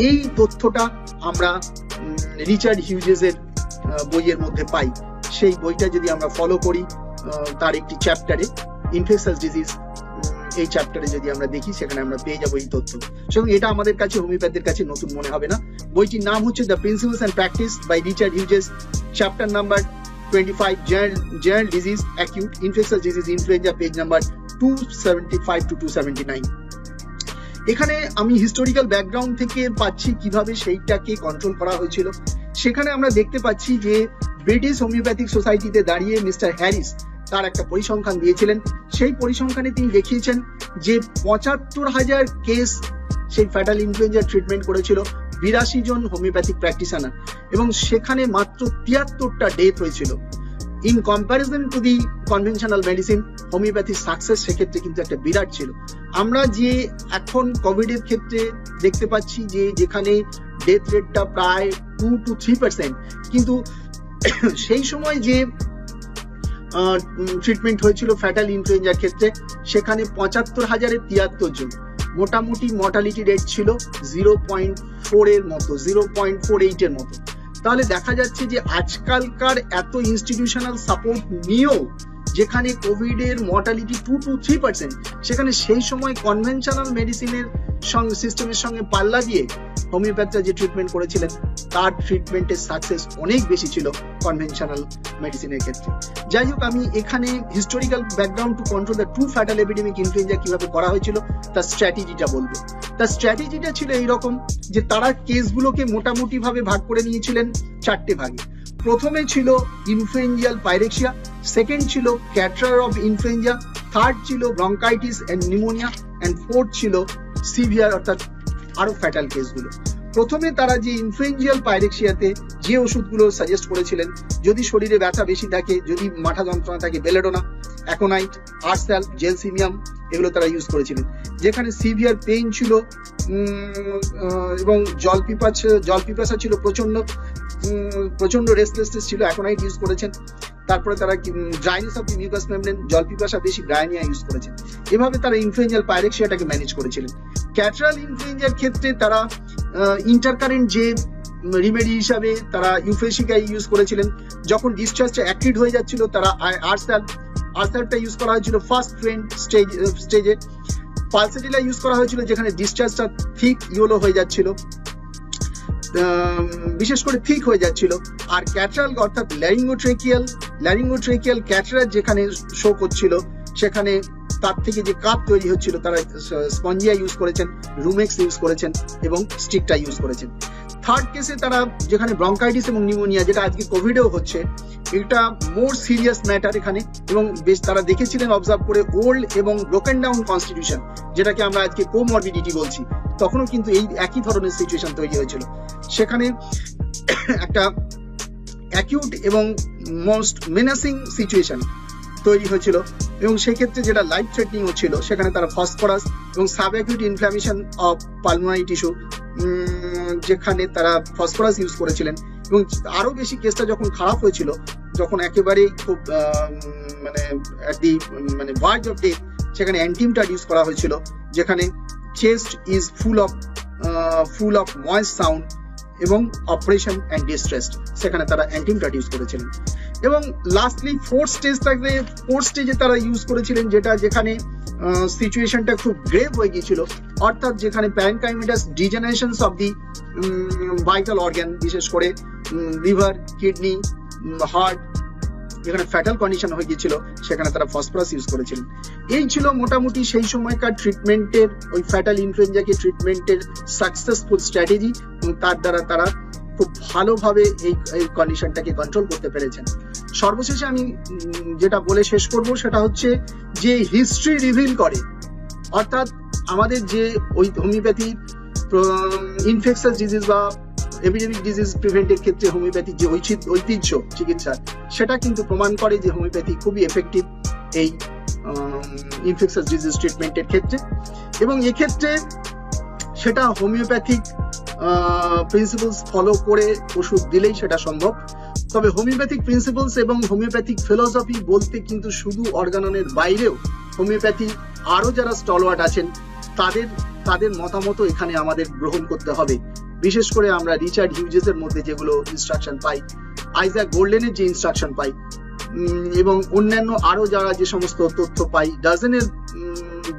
এই তথ্যটা আমরা রিচার্ড হিউজেসের বইয়ের মধ্যে পাই। সেই বইটা যদি আমরা ফলো করি, তার একটি চ্যাপ্টারে ইনফেকশাস ডিজিজ, এই চ্যাপ্টারে যদি আমরা দেখি সেখানে আমরা পেয়ে যাবো এই তথ্য। সুতরাং এটা আমাদের কাছে হোমিওপ্যাথির কাছে নতুন মনে হবে না। বইটির নাম হচ্ছে the principles and practice by Richard Hughes, chapter number 25, general disease, acute infectious disease influenza, page number 275 to 279। এখানে আমি হিস্টোরিক্যাল ব্যাকগ্রাউন্ড থেকে পাচ্ছি কিভাবে সেইটাকে কন্ট্রোল করা হয়েছিল। সেখানে আমরা দেখতে পাচ্ছি যে ব্রিটিশ হোমিওপ্যাথিক সোসাইটিতে দাঁড়িয়ে মিস্টার হ্যারিস তার একটা পরিসংখ্যান দিয়েছিলেন। সেই পরিসংখ্যানে তিনি দেখিয়েছেন যে ৭৫,০০০ কেস সেই ফ্যাটাল ইনফ্লুয়েঞ্জা ট্রিটমেন্ট করেছিল ৮২ জন হোমিওপ্যাথিক প্র্যাকটিশনার এবং সেখানে মাত্র ৭৩টা ডেথ হয়েছিল। In comparison to the conventional medicine, হোমিওপ্যাথির সাকসেস সেক্ষেত্রে কিন্তু একটা বিরাট ছিল। আমরা যে এখন কোভিড এর ক্ষেত্রে দেখতে পাচ্ছি যে যেখানে ডেথ রেটটা প্রায় 2 to 3%, কিন্তু সেই সময় যে ট্রিটমেন্ট হয়েছিল ফ্যাটাল ইনফ্লুয়েঞ্জার ক্ষেত্রে সেখানে ৭৫,০০০-এ ৭৩ জন, মোটামুটি মর্টালিটি রেট ছিল 0.4 এর মতো, 0.48 এর মতো। তাহলে দেখা যাচ্ছে যে আজকালকার এত ইনস্টিটিউশনাল সাপোর্ট নিয়েও যেখানে কোভিড এর মর্টালিটি 2 to 3%, সেখানে সেই সময় কনভেনশনাল মেডিসিনের সিস্টেমের সঙ্গে পাল্লা দিয়ে হোমিওপ্যাথিরা যে ট্রিটমেন্ট করেছিলেন তার ট্রিটমেন্টের সাকসেস অনেক বেশি ছিল কনভেনশনাল মেডিসিনের ক্ষেত্রে। যাই হোক, আমি এখানে historical background to control the true fatal epidemic influenza কিভাবে করা হয়েছিল তার স্ট্র্যাটেজিটা বলবো। তার স্ট্র্যাটেজিটা ছিল এইরকম যে তারা কেসগুলোকে মোটামুটি ভাবে ভাগ করে নিয়েছিলেন 4টে ভাগে। প্রথমে ছিল ইনফ্লুয়েঞ্জিয়াল পাইরেক্সিয়া, সেকেন্ড ছিল ক্যাটরার অফ ইনফ্লুয়েঞ্জা, থার্ড ছিল bronchitis and pneumonia, and fourth ছিল সিভিয়ার অর্থাৎ আরো ফ্যাটাল কেসগুলো। প্রথমে তারা যে ইনফ্লুয়েঞ্জিয়াল পাইরেক্সিয়াতে যে ওষুধগুলো সাজেস্ট করেছিলেন, যদি শরীরে ব্যথা বেশি থাকে, যদি মাথা যন্ত্রণা থাকে, বেলেডোনা, অ্যাকোনাইট, আরস্যাল, জেলসিমিয়াম, এগুলো তারা ইউজ করেছিলেন। যেখানে সিভিয়ার পেইন ছিল এবং জল পিপাসা ছিল প্রচন্ড রেস্টলেসনেস ছিল, অ্যাকোনাইট ইউজ করেছেন। তারপরে তারা dryness of the mucus membrane, জল পিপাসা বেশি, ডায়নিয়া ইউজ করেছেন। এভাবে তারা ইনফ্লুয়েঞ্জাল পাইরেক্সিয়াটাকে ম্যানেজ করেছিলেন। ক্যাটারাল ইনফ্লুয়েঞ্জার ক্ষেত্রে তারা ইন্টারকারেন্ট যে রিমেডি হিসাবে তারা ইউফেসিকা ইউজ করেছিলেন। যখন ডিসচার্জটা অ্যাক্টিভ হয়ে যাচ্ছিল তারা আর্সালটা ইউজ করা হয়েছিল ফার্স্ট ট্রেন্ড স্টেজে। পালসেটিলা ইউজ করা হয়েছিল যেখানে ডিসচার্জটা থিক ইয়েলো হয়ে যাচ্ছিল, বিশেষ করে থিক হয়ে যাচ্ছিল। আর ক্যাটারাল অর্থাৎ ল্যারিঙ্গোট্রেকিয়াল ক্যাটারার যেখানে শো করছিল সেখানে তার থেকে যে কাপ তৈরি হচ্ছিল তারা স্পঞ্জিয়া ইউজ করেছেন, রুমেক্স ইউজ করেছেন এবং স্টিকটা ইউজ করেছেন। থার্ড কেসে তারা যেখানে ব্রঙ্কাইটিস এবং নিউমোনিয়া, যেটা আজকে কোভিডেও হচ্ছে, এটা মোর সিরিয়াস ম্যাটার এখানে, এবং বেশ তারা দেখেছিলেন অবজার্ভ করে ওল্ড এবং ব্রোকেন ডাউন কনস্টিটিউশন, যেটাকে আমরা আজকে কোমরবিডিটি বলছি, তখনও কিন্তু এই একই ধরনের সিচুয়েশন তৈরি হয়েছিল। সেখানে একটা অ্যাকিউট এবং মোস্ট মেনাসিং সিচুয়েশন তৈরি হয়েছিল, এবং সেক্ষেত্রে যেটা লাইফ থ্রেটনিং হচ্ছিল সেখানে তারা ফসফরাস এবং sub acute inflammation of pulmonary tissue, যেখানে তারা ফসফরাস ইউজ করেছিলেন। এবং আরো বেশি কেসটা যখন খারাপ হয়েছিল, যখন একেবারেই খুব ভার্জ অফ ডেথ, সেখানে অ্যান্টিমটার ইউজ করা হয়েছিল, যেখানে chest is full of moist sound এবং অপারেশন অ্যান্ড ডিস্ট্রেস, সেখানে তারা অ্যান্টিমটার ইউজ করেছিলেন। এবং লাস্টলি ফোর্থ স্টেজে তারা ইউজ করেছিলেন যেখানে সিচুয়েশনটা খুব গ্রেভ হয়ে গিয়েছিল, অর্থাৎ যেখানে প্যারেনকাইমিটাস ডিজেনারেশনস অফ দি ভাইটাল অর্গান, বিশেষ করে লিভার, কিডনি, হার্ট, যেখানে ফ্যাটাল কন্ডিশন হয়ে গিয়েছিল, সেখানে তারা ফসফরাস ইউজ করেছিলেন। এই ছিল মোটামুটি সেই সময়কার ট্রিটমেন্টের, ওই ফ্যাটাল ইনফ্লুয়েঞ্জাকে ট্রিটমেন্টের সাকসেসফুল স্ট্র্যাটেজি, এবং তার দ্বারা তারা খুব ভালোভাবে এই কন্ডিশনটাকে কন্ট্রোল করতে পেরেছেন। সর্বশেষে আমি যেটা বলে শেষ করব সেটা হচ্ছে যে হিস্ট্রি রিভিল করে, অর্থাৎ আমাদের যে ওই হোমিওপ্যাথি ইনফেকশাস ডিজিজ বা এপিডেমিক ডিজিজ প্রিভেন্টের ক্ষেত্রে হোমিওপ্যাথির যে ঐতিহ্য চিকিৎসা, সেটা কিন্তু প্রমাণ করে যে হোমিওপ্যাথি খুবই এফেক্টিভ এই ইনফেকশাস ডিজিজ ট্রিটমেন্টের ক্ষেত্রে। এবং এক্ষেত্রে সেটা হোমিওপ্যাথিক প্রিন্সিপালস ফলো করে ওষুধ দিলেই সেটা সম্ভব। তবে হোমিওপ্যাথিক প্রিন্সিপালস এবং হোমিওপ্যাথিক ফিলোসফি বলতে কিন্তু শুধু অর্গাননের বাইরেও হোমিওপ্যাথি আরো যারা স্টলওয়ার্ড আছেন তাদের মতামত এখানে আমাদের গ্রহণ করতে হবে। বিশেষ করে আমরা রিচার্ড হিউজেসের মধ্যে যেগুলো ইনস্ট্রাকশন পাই, আইজাক গোল্ডেনের যে ইনস্ট্রাকশন পাই, এবং অন্যান্য আরো যারা যে সমস্ত তথ্য পাই, ডাজেনের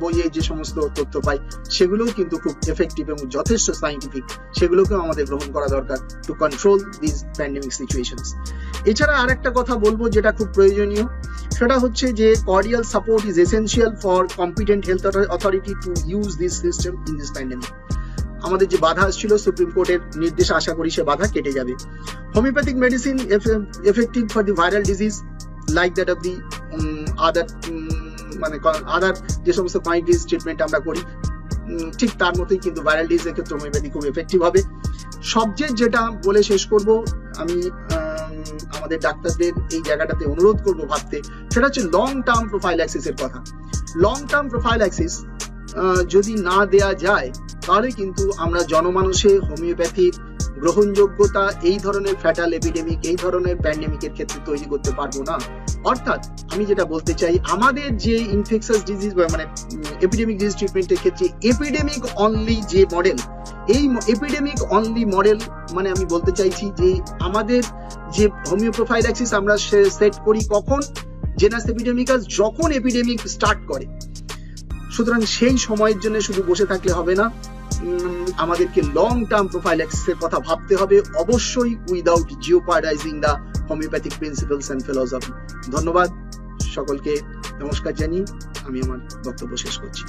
বইয়ে যে সমস্ত তথ্য পাই, সেগুলোও কিন্তু খুব এফেক্টিভ এবং যথেষ্ট সাইন্টিফিক, সেগুলোকেও আমাদের গ্রহণ করা দরকার two control this pandemic situations. এছাড়া আর একটা কথা বলবো যেটা খুব প্রয়োজনীয়, সেটা হচ্ছে যে cordial support is essential for competent health authority to use this system in this pandemic. আমাদের যে বাধা আসছিল সুপ্রিম কোর্টের নির্দেশে, আশা করি সে বাধা কেটে যাবে। Homeopathic medicine effective for the viral disease like that of the other যে সমস্ত ক্রনিক ডিজিজ ট্রিটমেন্ট আমরা করি, ঠিক তার মতোই কিন্তু ভাইরাল ডিজিজের ক্ষেত্রে হোমিওপ্যাথি খুব এফেক্টিভ হবে। সবচেয়ে যেটা বলে শেষ করব, আমি আমাদের ডাক্তারদের এই জায়গাটাতে অনুরোধ করব ভাবতে, সেটা হচ্ছে লং টার্ম প্রোফাইল্যাক্সিসের কথা। লং টার্ম প্রোফাইল্যাক্সিস যদি না দেয়া যায়, তাহলে কিন্তু আমরা জনমানুষে হোমিওপ্যাথির গ্রহণযোগ্যতা এই ধরনের ফ্যাটাল এপিডেমিক, এই ধরনের প্যান্ডেমিকের ক্ষেত্রে তৈরি করতে পারবো না। অর্থাৎ আমি যেটা বলতে চাই, আমাদের যে ইনফেকশাস ডিজিজ এপিডেমিক ডিজিজ ট্রিটমেন্টের ক্ষেত্রে এপিডেমিক অনলি যে মডেল, এই এপিডেমিক অনলি মডেল মানে আমি বলতে চাইছি যে আমাদের যে হোমিওপ্রোফাইল্যাক্সিস আমরা সেট করি কখন, জেনাস এপিডেমিকাস যখন এপিডেমিক স্টার্ট করে। সুতরাং সেই সময়ের জন্য শুধু বসে থাকলে হবে না, আমাদেরকে লং টার্ম প্রোফাইল্যাক্সিসের কথা ভাবতে হবে, অবশ্যই without jeopardising the homeopathic principles and philosophy. ধন্যবাদ সকলকে, নমস্কার জানিয়ে আমি আমার বক্তব্য শেষ করছি।